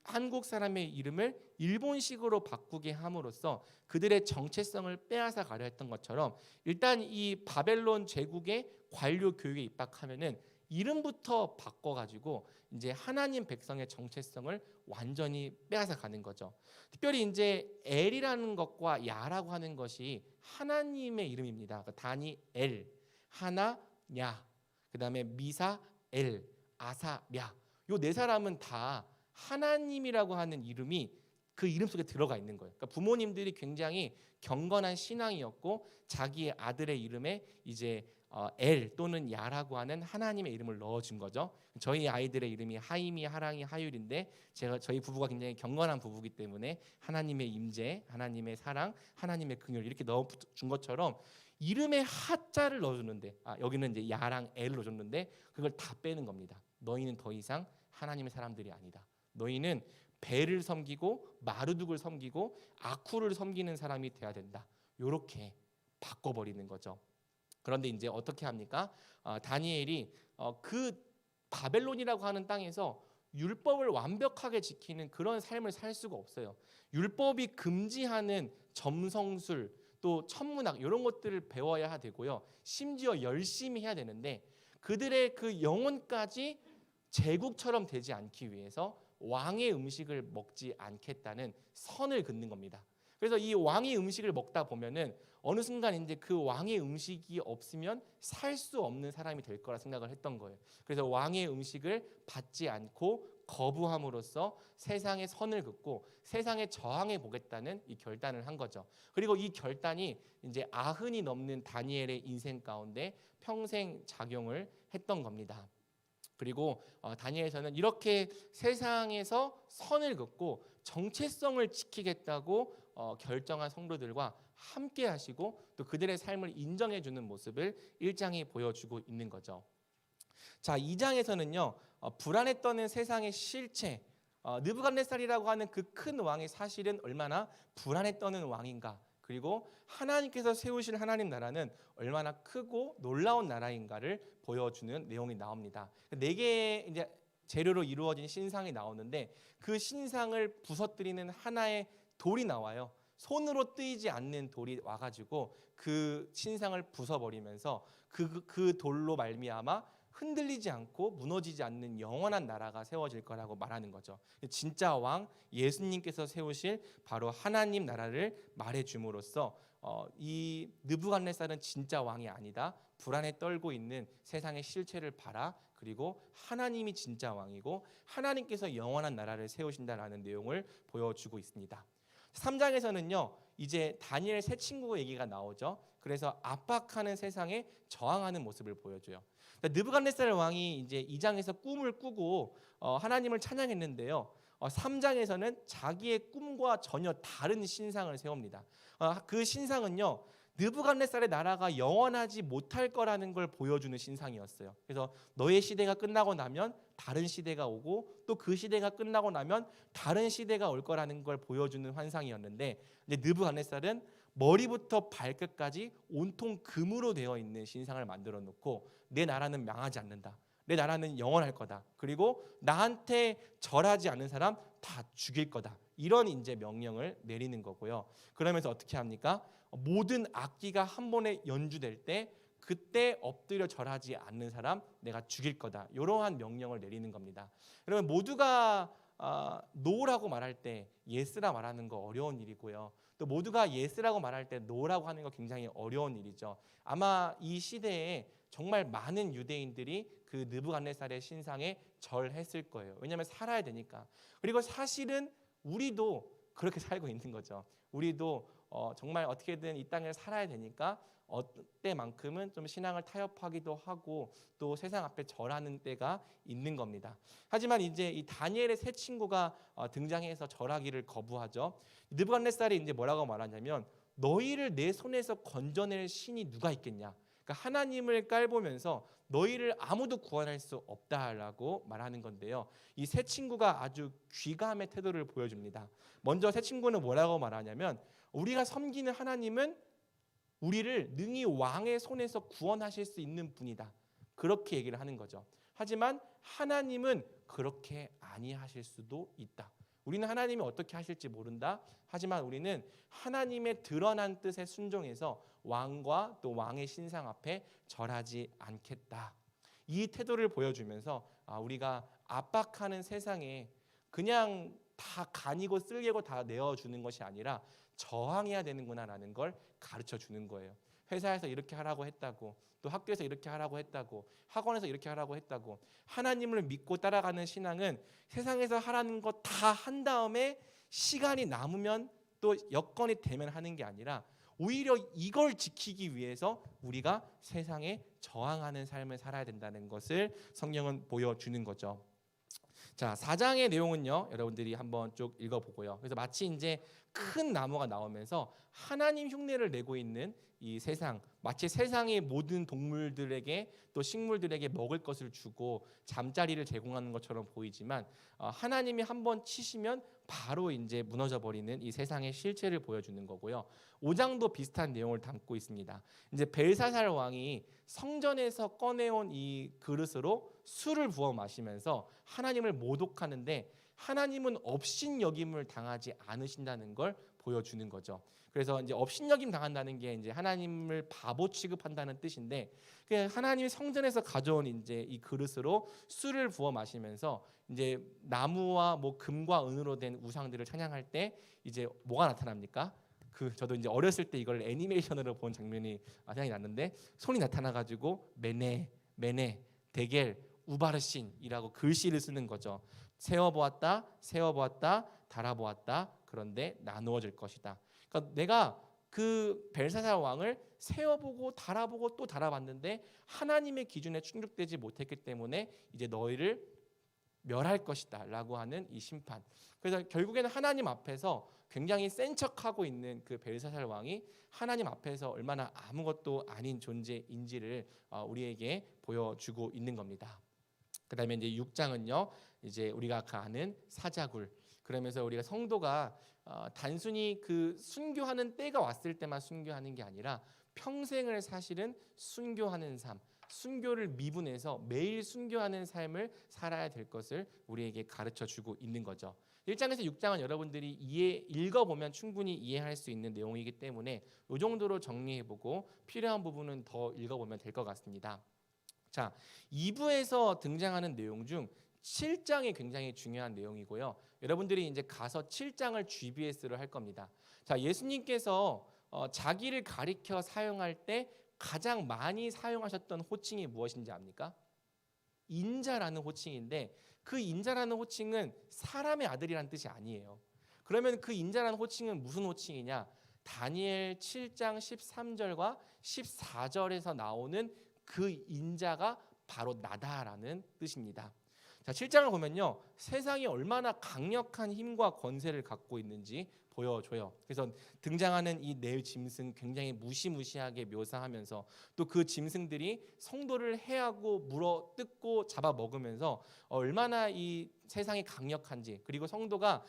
한국 사람의 이름을 일본식으로 바꾸게 함으로써 그들의 정체성을 빼앗아 가려 했던 것처럼 일단 이 바벨론 제국의 관료 교육에 입학하면은 이름부터 바꿔가지고 이제 하나님 백성의 정체성을 완전히 빼앗아 가는 거죠. 특별히 이제 엘이라는 것과 야라고 하는 것이 하나님의 이름입니다. 그러니까 다니엘, 하나냐, 그 다음에 미사엘, 아사랴, 요 네 사람은 다 하나님이라고 하는 이름이 그 이름 속에 들어가 있는 거예요. 그러니까 부모님들이 굉장히 경건한 신앙이었고 자기의 아들의 이름에 이제 엘 또는 야라고 하는 하나님의 이름을 넣어준 거죠. 저희 아이들의 이름이 하임이, 하랑이, 하율인데 저희 부부가 굉장히 경건한 부부이기 때문에 하나님의 임재, 하나님의 사랑, 하나님의 긍휼 이렇게 넣어준 것처럼 이름에 하자를 넣어줬는데 여기는 이제 야랑 엘을 넣어줬는데 그걸 다 빼는 겁니다. 너희는 더 이상 하나님의 사람들이 아니다. 너희는 벨을 섬기고 마르둑을 섬기고 아쿠를 섬기는 사람이 돼야 된다. 이렇게 바꿔버리는 거죠. 그런데 이제 어떻게 합니까? 다니엘이 그 바벨론이라고 하는 땅에서 율법을 완벽하게 지키는 그런 삶을 살 수가 없어요. 율법이 금지하는 점성술 또 천문학 이런 것들을 배워야 되고요. 심지어 열심히 해야 되는데 그들의 그 영혼까지 제국처럼 되지 않기 위해서 왕의 음식을 먹지 않겠다는 선을 긋는 겁니다. 그래서 이 왕의 음식을 먹다 보면은 어느 순간 이제 그 왕의 음식이 없으면 살 수 없는 사람이 될 거라 생각을 했던 거예요. 그래서 왕의 음식을 받지 않고 거부함으로써 세상의 선을 긋고 세상에 저항해 보겠다는 이 결단을 한 거죠. 그리고 이 결단이 이제 90이 넘는 다니엘의 인생 가운데 평생 작용을 했던 겁니다. 그리고 다니엘서는 이렇게 세상에서 선을 긋고 정체성을 지키겠다고 결정한 성도들과 함께 하시고 또 그들의 삶을 인정해 주는 모습을 1장이 보여주고 있는 거죠. 자, 2장에서는요. 불안에 떠는 세상의 실체, 느부갓네살이라고 하는 그 큰 왕이 사실은 얼마나 불안에 떠는 왕인가, 그리고 하나님께서 세우실 하나님 나라는 얼마나 크고 놀라운 나라인가를 보여주는 내용이 나옵니다. 4개의 이제 재료로 이루어진 신상이 나오는데 그 신상을 부서뜨리는 하나의 돌이 나와요. 손으로 뜨이지 않는 돌이 와가지고 그 신상을 부숴버리면서 그 돌로 말미암아 흔들리지 않고 무너지지 않는 영원한 나라가 세워질 거라고 말하는 거죠. 진짜 왕 예수님께서 세우실 바로 하나님 나라를 말해줌으로써 이 느부갓네살은 진짜 왕이 아니다. 불안에 떨고 있는 세상의 실체를 봐라. 그리고 하나님이 진짜 왕이고 하나님께서 영원한 나라를 세우신다라는 내용을 보여주고 있습니다. 3장에서는요. 이제 다니엘 세 친구 얘기가 나오죠. 그래서 압박하는 세상에 저항하는 모습을 보여줘요. 느부갓네살 왕이 이제 2장에서 꿈을 꾸고 하나님을 찬양했는데요. 3장에서는 자기의 꿈과 전혀 다른 신상을 세웁니다. 그 신상은요. 느부갓네살의 나라가 영원하지 못할 거라는 걸 보여주는 신상이었어요. 그래서 너의 시대가 끝나고 나면 다른 시대가 오고 또 그 시대가 끝나고 나면 다른 시대가 올 거라는 걸 보여주는 환상이었는데 이제 느부갓네살은 머리부터 발끝까지 온통 금으로 되어 있는 신상을 만들어 놓고 내 나라는 망하지 않는다. 내 나라는 영원할 거다. 그리고 나한테 절하지 않는 사람 다 죽일 거다. 이런 이제 명령을 내리는 거고요. 그러면서 어떻게 합니까? 모든 악기가 한 번에 연주될 때 그때 엎드려 절하지 않는 사람 내가 죽일 거다. 이러한 명령을 내리는 겁니다. 여러분 모두가 노라고 말할 때 예스라 말하는 거 어려운 일이고요. 또 모두가 예스라고 말할 때 노라고 하는 거 굉장히 어려운 일이죠. 아마 이 시대에 정말 많은 유대인들이 그 느부갓네살의 신상에 절했을 거예요. 왜냐하면 살아야 되니까. 그리고 사실은 우리도 그렇게 살고 있는 거죠. 우리도 정말 어떻게든 이 땅을 살아야 되니까 때만큼은 좀 신앙을 타협하기도 하고 또 세상 앞에 절하는 때가 있는 겁니다. 하지만 이제 이 다니엘의 세 친구가 등장해서 절하기를 거부하죠. 느부갓네살이 이제 뭐라고 말하냐면 너희를 내 손에서 건져낼 신이 누가 있겠냐. 그러니까 하나님을 깔보면서 너희를 아무도 구원할 수 없다라고 말하는 건데요. 이 세 친구가 아주 귀감의 태도를 보여줍니다. 먼저 세 친구는 뭐라고 말하냐면 우리가 섬기는 하나님은 우리를 능히 왕의 손에서 구원하실 수 있는 분이다. 그렇게 얘기를 하는 거죠. 하지만 하나님은 그렇게 아니하실 수도 있다. 우리는 하나님이 어떻게 하실지 모른다. 하지만 우리는 하나님의 드러난 뜻에 순종해서 왕과 또 왕의 신상 앞에 절하지 않겠다. 이 태도를 보여주면서 우리가 압박하는 세상에 그냥 다 간이고 쓸개고 다 내어주는 것이 아니라 저항해야 되는구나라는 걸 가르쳐 주는 거예요. 회사에서 이렇게 하라고 했다고, 또 학교에서 이렇게 하라고 했다고, 학원에서 이렇게 하라고 했다고. 하나님을 믿고 따라가는 신앙은 세상에서 하라는 거 다 한 다음에 시간이 남으면 또 여건이 되면 하는 게 아니라 오히려 이걸 지키기 위해서 우리가 세상에 저항하는 삶을 살아야 된다는 것을 성경은 보여주는 거죠. 자, 4장의 내용은요, 여러분들이 한번 쭉 읽어보고요. 그래서 마치 이제 큰 나무가 나오면서 하나님 흉내를 내고 있는 이 세상, 마치 세상의 모든 동물들에게 또 식물들에게 먹을 것을 주고 잠자리를 제공하는 것처럼 보이지만 하나님이 한번 치시면 바로 이제 무너져 버리는 이 세상의 실체를 보여주는 거고요. 5장도 비슷한 내용을 담고 있습니다. 이제 벨사살 왕이 성전에서 꺼내온 이 그릇으로 술을 부어 마시면서 하나님을 모독하는데 하나님은 업신여김을 당하지 않으신다는 걸 보여주는 거죠. 그래서 이제 업신여김 당한다는 게 이제 하나님을 바보 취급한다는 뜻인데, 하나님이 성전에서 가져온 이제 이 그릇으로 술을 부어 마시면서 이제 나무와 뭐 금과 은으로 된 우상들을 찬양할 때 이제 뭐가 나타납니까? 저도 이제 어렸을 때 이걸 애니메이션으로 본 장면이 생각이 났는데, 손이 나타나가지고 메네, 데겔, 우바르신이라고 글씨를 쓰는 거죠. 세어보았다, 세어보았다, 달아보았다. 그런데 나누어질 것이다. 그러니까 내가 그 벨사살 왕을 세어보고 달아보고 또 달아봤는데 하나님의 기준에 충족되지 못했기 때문에 이제 너희를 멸할 것이다 라고 하는 이 심판. 그래서 결국에는 하나님 앞에서 굉장히 센 척하고 있는 그 벨사살 왕이 하나님 앞에서 얼마나 아무것도 아닌 존재인지를 우리에게 보여주고 있는 겁니다. 그 다음에 이제 6장은요, 이제 우리가 아는 사자굴. 그러면서 우리가 성도가 단순히 그 순교하는 때가 왔을 때만 순교하는 게 아니라 평생을 사실은 순교하는 삶, 순교를 미분해서 매일 순교하는 삶을 살아야 될 것을 우리에게 가르쳐주고 있는 거죠. 1장에서 6장은 여러분들이 읽어보면 충분히 이해할 수 있는 내용이기 때문에 이 정도로 정리해보고 필요한 부분은 더 읽어보면 될 것 같습니다. 자, 2부에서 등장하는 내용 중 7장이 굉장히 중요한 내용이고요. 여러분들이 이제 가서 7장을 GBS를 할 겁니다. 자, 예수님께서 자기를 가리켜 사용할 때 가장 많이 사용하셨던 호칭이 무엇인지 압니까? 인자라는 호칭인데, 그 인자라는 호칭은 사람의 아들이라는 뜻이 아니에요. 그러면 그 인자라는 호칭은 무슨 호칭이냐? 다니엘 7장 13절과 14절에서 나오는 그 인자가 바로 나다라는 뜻입니다. 자, 7장을 보면요, 세상이 얼마나 강력한 힘과 권세를 갖고 있는지 보여줘요. 그래서 등장하는 이 네 짐승 굉장히 무시무시하게 묘사하면서 또 그 짐승들이 성도를 해하고 물어 뜯고 잡아먹으면서 얼마나 이 세상이 강력한지, 그리고 성도가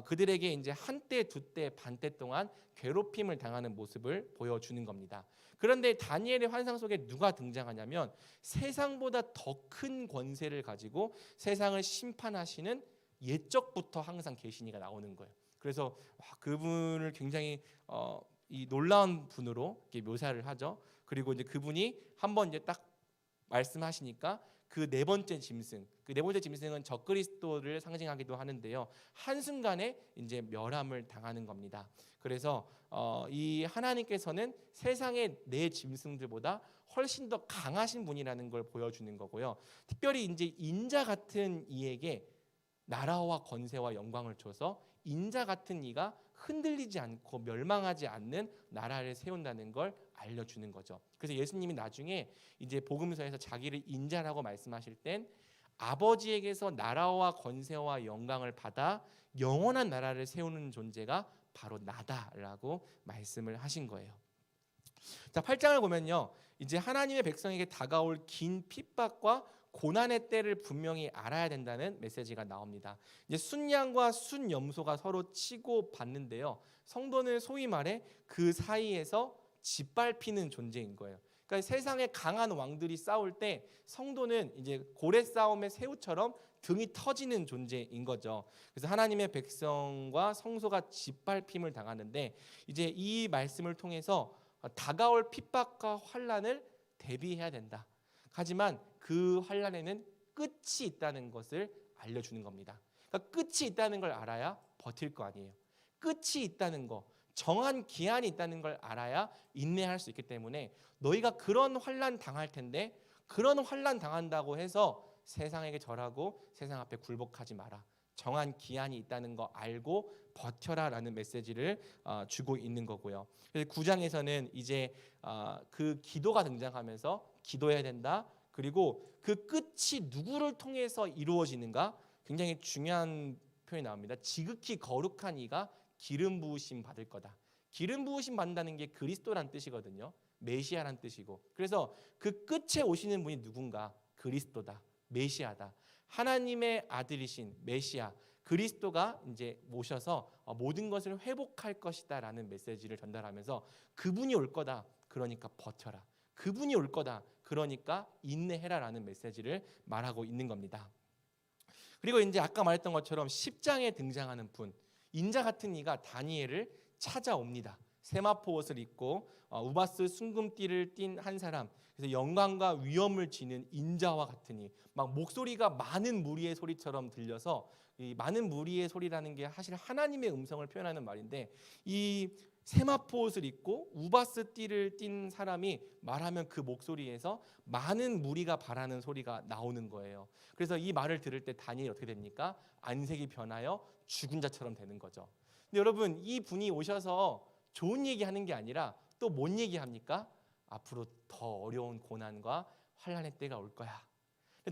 그들에게 이제 한때, 두때, 반때 동안 괴롭힘을 당하는 모습을 보여주는 겁니다. 그런데 다니엘의 환상 속에 누가 등장하냐면 세상보다 더 큰 권세를 가지고 세상을 심판하시는 옛적부터 항상 계시니가 나오는 거예요. 그래서 그분을 굉장히 이 놀라운 분으로 이렇게 묘사를 하죠. 그리고 이제 그분이 한번 이제 딱 말씀하시니까 그 네 번째 짐승, 그 네 번째 짐승은 적그리스도를 상징하기도 하는데요. 한순간에 이제 멸함을 당하는 겁니다. 그래서 이 하나님께서는 세상의 네 짐승들보다 훨씬 더 강하신 분이라는 걸 보여주는 거고요. 특별히 이제 인자 같은 이에게 나라와 권세와 영광을 줘서 인자 같은 이가 흔들리지 않고 멸망하지 않는 나라를 세운다는 걸 알려주는 거죠. 그래서 예수님이 나중에 이제 복음서에서 자기를 인자라고 말씀하실 땐 아버지에게서 나라와 권세와 영광을 받아 영원한 나라를 세우는 존재가 바로 나다라고 말씀을 하신 거예요. 자, 8장을 보면요, 이제 하나님의 백성에게 다가올 긴 핍박과 고난의 때를 분명히 알아야 된다는 메시지가 나옵니다. 이제 순양과 순염소가 서로 치고 받는데요, 성도는 소위 말해 그 사이에서 짓밟히는 존재인 거예요. 그러니까 세상에 강한 왕들이 싸울 때 성도는 이제 고래 싸움의 새우처럼 등이 터지는 존재인 거죠. 그래서 하나님의 백성과 성소가 짓밟힘을 당하는데, 이제 이 말씀을 통해서 다가올 핍박과 환난을 대비해야 된다. 하지만 그 환난에는 끝이 있다는 것을 알려주는 겁니다. 그러니까 끝이 있다는 걸 알아야 버틸 거 아니에요. 끝이 있다는 거, 정한 기한이 있다는 걸 알아야 인내할 수 있기 때문에 너희가 그런 환난 당할 텐데, 그런 환난 당한다고 해서 세상에게 절하고 세상 앞에 굴복하지 마라. 정한 기한이 있다는 거 알고 버텨라라는 메시지를 주고 있는 거고요. 그래서 9장에서는 이제 그 기도가 등장하면서 기도해야 된다. 그리고 그 끝이 누구를 통해서 이루어지는가? 굉장히 중요한 표현이 나옵니다. 지극히 거룩한 이가 기름 부으심 받을 거다. 기름 부으심 받는다는 게 그리스도란 뜻이거든요. 메시아란 뜻이고. 그래서 그 끝에 오시는 분이 누군가? 그리스도다. 메시아다. 하나님의 아들이신 메시아 그리스도가 이제 모셔서 모든 것을 회복할 것이다라는 메시지를 전달하면서 그분이 올 거다. 그러니까 버텨라. 그분이 올 거다. 그러니까 인내해라라는 메시지를 말하고 있는 겁니다. 그리고 이제 아까 말했던 것처럼 10장에 등장하는 분, 인자 같은 이가 다니엘을 찾아옵니다. 세마포 옷을 입고 우바스 순금띠를 띤 한 사람, 그래서 영광과 위엄을 지닌 인자와 같으니 막 목소리가 많은 무리의 소리처럼 들려서 이 많은 무리의 소리라는 게 사실 하나님의 음성을 표현하는 말인데 이 세마포 옷을 입고 우바스 띠를 띤 사람이 말하면 그 목소리에서 많은 무리가 바라는 소리가 나오는 거예요. 그래서 이 말을 들을 때 다니엘이 어떻게 됩니까? 안색이 변하여 죽은 자처럼 되는 거죠. 근데 여러분 이 분이 오셔서 좋은 얘기하는 게 아니라 또 뭔 얘기합니까? 앞으로 더 어려운 고난과 환난의 때가 올 거야.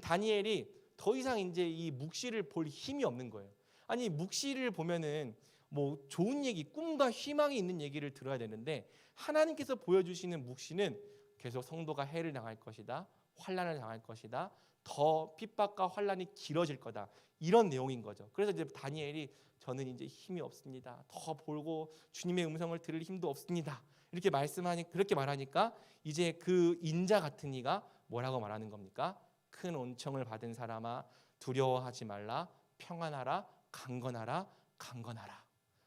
다니엘이 더 이상 이제 이 묵시를 볼 힘이 없는 거예요. 아니 묵시를 보면은 뭐 좋은 얘기, 꿈과 희망이 있는 얘기를 들어야 되는데 하나님께서 보여주시는 묵시는 계속 성도가 해를 당할 것이다, 환난을 당할 것이다, 더 핍박과 환난이 길어질 거다 이런 내용인 거죠. 그래서 이제 다니엘이 저는 이제 힘이 없습니다. 더 보고 주님의 음성을 들을 힘도 없습니다. 이렇게 그렇게 말하니까 이제 그 인자 같은 이가 뭐라고 말하는 겁니까? 큰 온청을 받은 사람아 두려워하지 말라 평안하라 강건하라 강건하라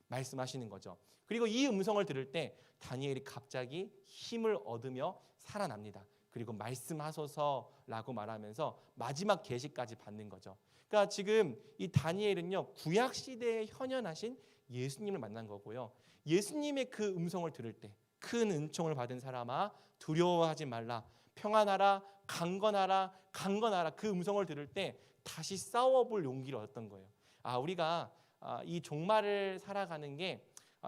말씀하시는 거죠. 그리고 이 음성을 들을 때 다니엘이 갑자기 힘을 얻으며 살아납니다. 그리고 말씀하소서라고 말하면서 마지막 계시까지 받는 거죠. 그러니까 지금 이 다니엘은요 구약 시대에 현현하신 예수님을 만난 거고요. 예수님의 그 음성을 들을 때 큰 은총을 받은 사람아 두려워하지 말라 평안하라 강건하라 강건하라 그 음성을 들을 때 다시 싸워볼 용기를 얻었던 거예요. 우리가 이 종말을 살아가는 게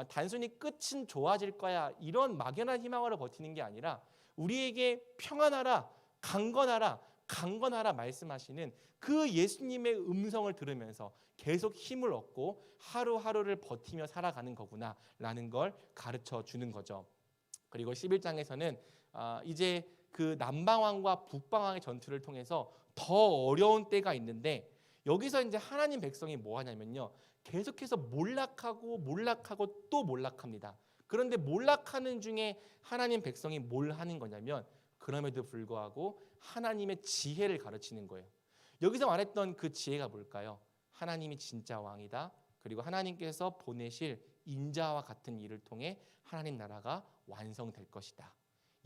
단순히 끝은 좋아질 거야 이런 막연한 희망으로 버티는 게 아니라 우리에게 평안하라 강건하라 강건하라 말씀하시는 그 예수님의 음성을 들으면서 계속 힘을 얻고 하루하루를 버티며 살아가는 거구나라는 걸 가르쳐 주는 거죠. 그리고 11장에서는 이제 그 남방왕과 북방왕의 전투를 통해서 더 어려운 때가 있는데 여기서 이제 하나님 백성이 뭐 하냐면요. 계속해서 몰락하고 또 몰락합니다. 그런데 몰락하는 중에 하나님 백성이 뭘 하는 거냐면 그럼에도 불구하고 하나님의 지혜를 가르치는 거예요. 여기서 말했던 그 지혜가 뭘까요? 하나님이 진짜 왕이다. 그리고 하나님께서 보내실 인자와 같은 일을 통해 하나님 나라가 완성될 것이다.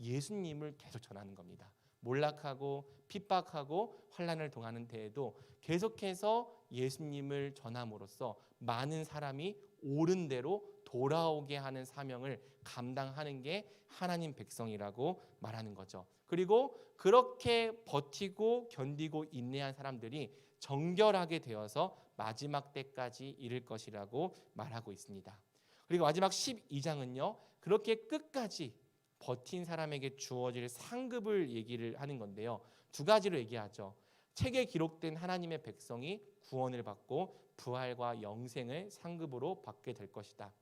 예수님을 계속 전하는 겁니다. 몰락하고 핍박하고 환난을 당하는 때에도 계속해서 예수님을 전함으로써 많은 사람이 옳은 대로 돌아오게 하는 사명을 감당하는 게 하나님 백성이라고 말하는 거죠. 그리고 그렇게 버티고 견디고 인내한 사람들이 정결하게 되어서 마지막 때까지 이를 것이라고 말하고 있습니다. 그리고 마지막 12장은요. 그렇게 끝까지 버틴 사람에게 주어질 상급을 얘기를 하는 건데요. 두 가지로 얘기하죠. 책에 기록된 하나님의 백성이 구원을 받고 부활과 영생을 상급으로 받게 될 것이다.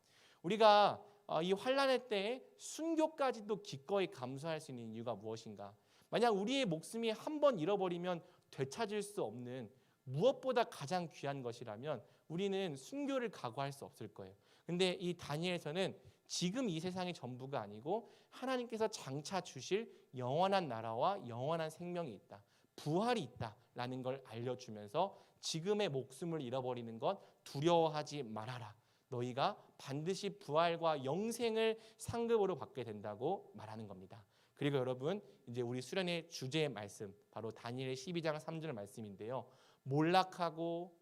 우리가 이 환난의 때에 순교까지도 기꺼이 감수할 수 있는 이유가 무엇인가? 만약 우리의 목숨이 한 번 잃어버리면 되찾을 수 없는 무엇보다 가장 귀한 것이라면 우리는 순교를 각오할 수 없을 거예요. 근데 이 다니엘서는 지금 이 세상이 전부가 아니고 하나님께서 장차 주실 영원한 나라와 영원한 생명이 있다. 부활이 있다라는 걸 알려주면서 지금의 목숨을 잃어버리는 것 두려워하지 말아라. 너희가 반드시 부활과 영생을 상급으로 받게 된다고 말하는 겁니다. 그리고 여러분 이제 우리 수련의 주제의 말씀 바로 다니엘 12장 3절 말씀인데요. 몰락하고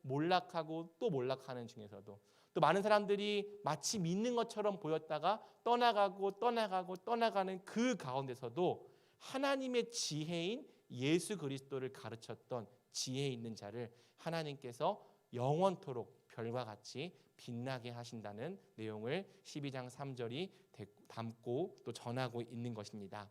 또 몰락하는 중에서도 또 많은 사람들이 마치 믿는 것처럼 보였다가 떠나가는 그 가운데서도 하나님의 지혜인 예수 그리스도를 가르쳤던 지혜 있는 자를 하나님께서 영원토록 별과 같이 빛나게 하신다는 내용을 12장 3절이 담고 또 전하고 있는 것입니다.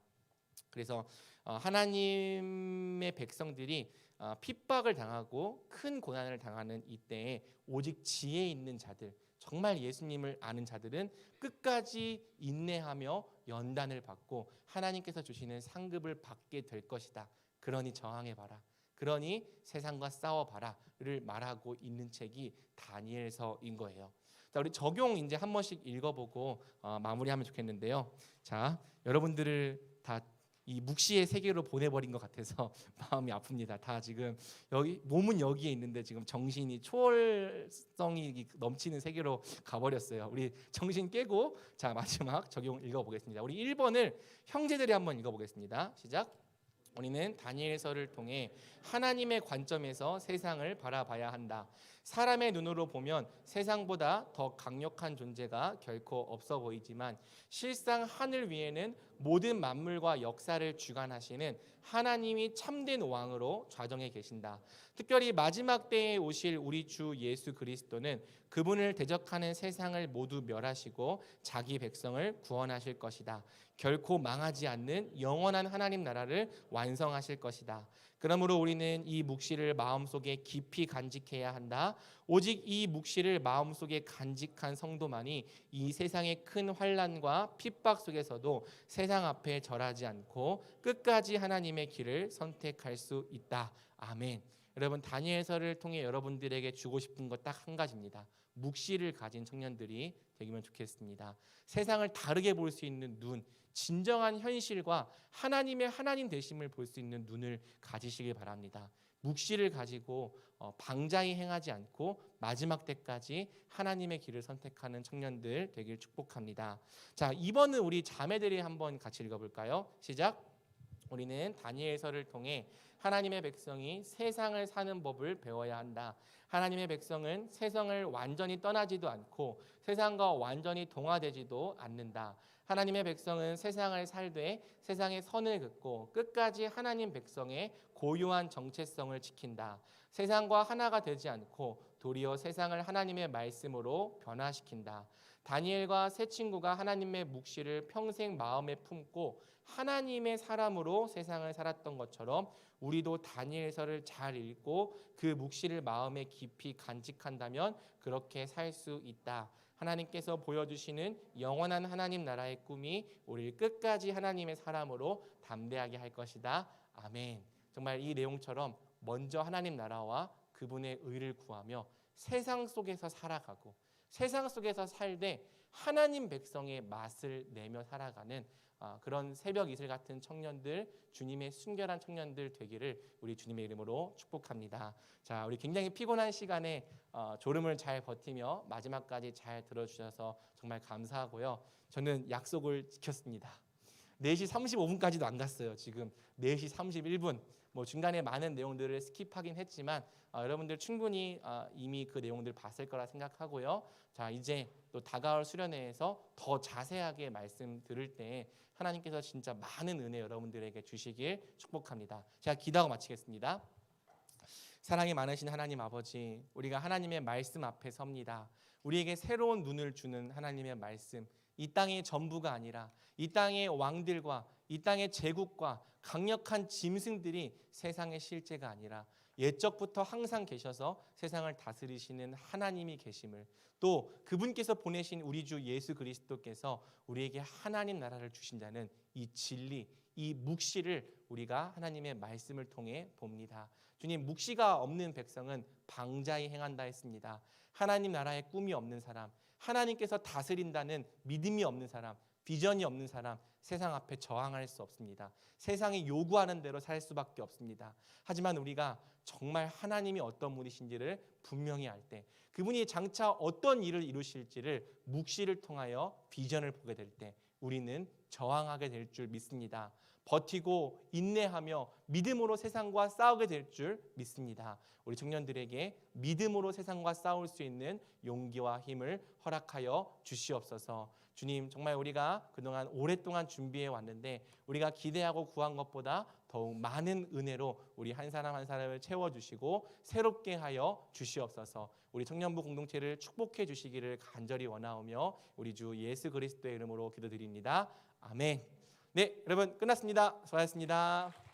그래서 하나님의 백성들이 핍박을 당하고 큰 고난을 당하는 이때에 오직 지혜 있는 자들, 정말 예수님을 아는 자들은 끝까지 인내하며 연단을 받고 하나님께서 주시는 상급을 받게 될 것이다. 그러니 저항해봐라. 그러니 세상과 싸워봐라를 말하고 있는 책이 다니엘서인 거예요. 자, 우리 적용 이제 한 번씩 읽어보고 마무리하면 좋겠는데요. 자, 여러분들을 다 이 묵시의 세계로 보내버린 것 같아서 마음이 아픕니다. 다 지금 여기 몸은 여기에 있는데 지금 정신이 초월성이 넘치는 세계로 가버렸어요. 우리 정신 깨고 자 마지막 적용 읽어보겠습니다. 우리 1번을 형제들이 한번 읽어보겠습니다. 시작. 우리는 다니엘서를 통해 하나님의 관점에서 세상을 바라봐야 한다. 사람의 눈으로 보면 세상보다 더 강력한 존재가 결코 없어 보이지만 실상 하늘 위에는 모든 만물과 역사를 주관하시는 하나님이 참된 왕으로 좌정해 계신다. 특별히 마지막 때에 오실 우리 주 예수 그리스도는 그분을 대적하는 세상을 모두 멸하시고 자기 백성을 구원하실 것이다. 결코 망하지 않는 영원한 하나님 나라를 완성하실 것이다. 그러므로 우리는 이 묵시를 마음속에 깊이 간직해야 한다. 오직 이 묵시를 마음속에 간직한 성도만이 이 세상의 큰 환난과 핍박 속에서도 세상 앞에 절하지 않고 끝까지 하나님의 길을 선택할 수 있다. 아멘. 여러분 다니엘서를 통해 여러분들에게 주고 싶은 것 딱 한 가지입니다. 묵시를 가진 청년들이 되면 좋겠습니다. 세상을 다르게 볼 수 있는 눈, 진정한 현실과 하나님의 하나님 되심을 볼 수 있는 눈을 가지시길 바랍니다. 묵시를 가지고 방자히 행하지 않고 마지막 때까지 하나님의 길을 선택하는 청년들 되길 축복합니다. 자, 2번은 우리 자매들이 한번 같이 읽어볼까요? 시작. 우리는 다니엘서를 통해 하나님의 백성이 세상을 사는 법을 배워야 한다. 하나님의 백성은 세상을 완전히 떠나지도 않고 세상과 완전히 동화되지도 않는다. 하나님의 백성은 세상을 살되 세상의 선을 긋고 끝까지 하나님 백성의 고유한 정체성을 지킨다. 세상과 하나가 되지 않고 도리어 세상을 하나님의 말씀으로 변화시킨다. 다니엘과 세 친구가 하나님의 묵시를 평생 마음에 품고 하나님의 사람으로 세상을 살았던 것처럼 우리도 다니엘서를 잘 읽고 그 묵시를 마음에 깊이 간직한다면 그렇게 살 수 있다. 하나님께서 보여주시는 영원한 하나님 나라의 꿈이 우리를 끝까지 하나님의 사람으로 담대하게 할 것이다. 아멘. 정말 이 내용처럼 먼저 하나님 나라와 그분의 의를 구하며 세상 속에서 살아가고 세상 속에서 살되 하나님 백성의 맛을 내며 살아가는 그런 새벽 이슬 같은 청년들, 주님의 순결한 청년들 되기를 우리 주님의 이름으로 축복합니다. 자, 우리 굉장히 피곤한 시간에 졸음을 잘 버티며 마지막까지 잘 들어주셔서 정말 감사하고요. 저는 약속을 지켰습니다. 4시 35분까지도 안 갔어요. 지금 4시 31분. 뭐 중간에 많은 내용들을 스킵하긴 했지만 여러분들 충분히 이미 그 내용들 봤을 거라 생각하고요. 자, 이제 또 다가올 수련회에서 더 자세하게 말씀 들을 때 하나님께서 진짜 많은 은혜 여러분들에게 주시길 축복합니다. 제가 기도하고 마치겠습니다. 사랑이 많으신 하나님 아버지, 우리가 하나님의 말씀 앞에 섭니다. 우리에게 새로운 눈을 주는 하나님의 말씀, 이 땅의 전부가 아니라 이 땅의 왕들과 이 땅의 제국과 강력한 짐승들이 세상의 실제가 아니라 옛적부터 항상 계셔서 세상을 다스리시는 하나님이 계심을, 또 그분께서 보내신 우리 주 예수 그리스도께서 우리에게 하나님 나라를 주신다는 이 진리, 이 묵시를 우리가 하나님의 말씀을 통해 봅니다. 주님, 묵시가 없는 백성은 방자히 행한다 했습니다. 하나님 나라의 꿈이 없는 사람, 하나님께서 다스린다는 믿음이 없는 사람, 비전이 없는 사람, 세상 앞에 저항할 수 없습니다. 세상이 요구하는 대로 살 수밖에 없습니다. 하지만 우리가 정말 하나님이 어떤 분이신지를 분명히 알 때, 그분이 장차 어떤 일을 이루실지를 묵시를 통하여 비전을 보게 될 때 우리는 저항하게 될 줄 믿습니다. 버티고 인내하며 믿음으로 세상과 싸우게 될 줄 믿습니다. 우리 청년들에게 믿음으로 세상과 싸울 수 있는 용기와 힘을 허락하여 주시옵소서. 주님, 정말 우리가 그동안 오랫동안 준비해 왔는데 우리가 기대하고 구한 것보다 더욱 많은 은혜로 우리 한 사람 한 사람을 채워주시고 새롭게 하여 주시옵소서. 우리 청년부 공동체를 축복해 주시기를 간절히 원하오며 우리 주 예수 그리스도의 이름으로 기도드립니다. 아멘. 네, 여러분 끝났습니다. 수고하셨습니다.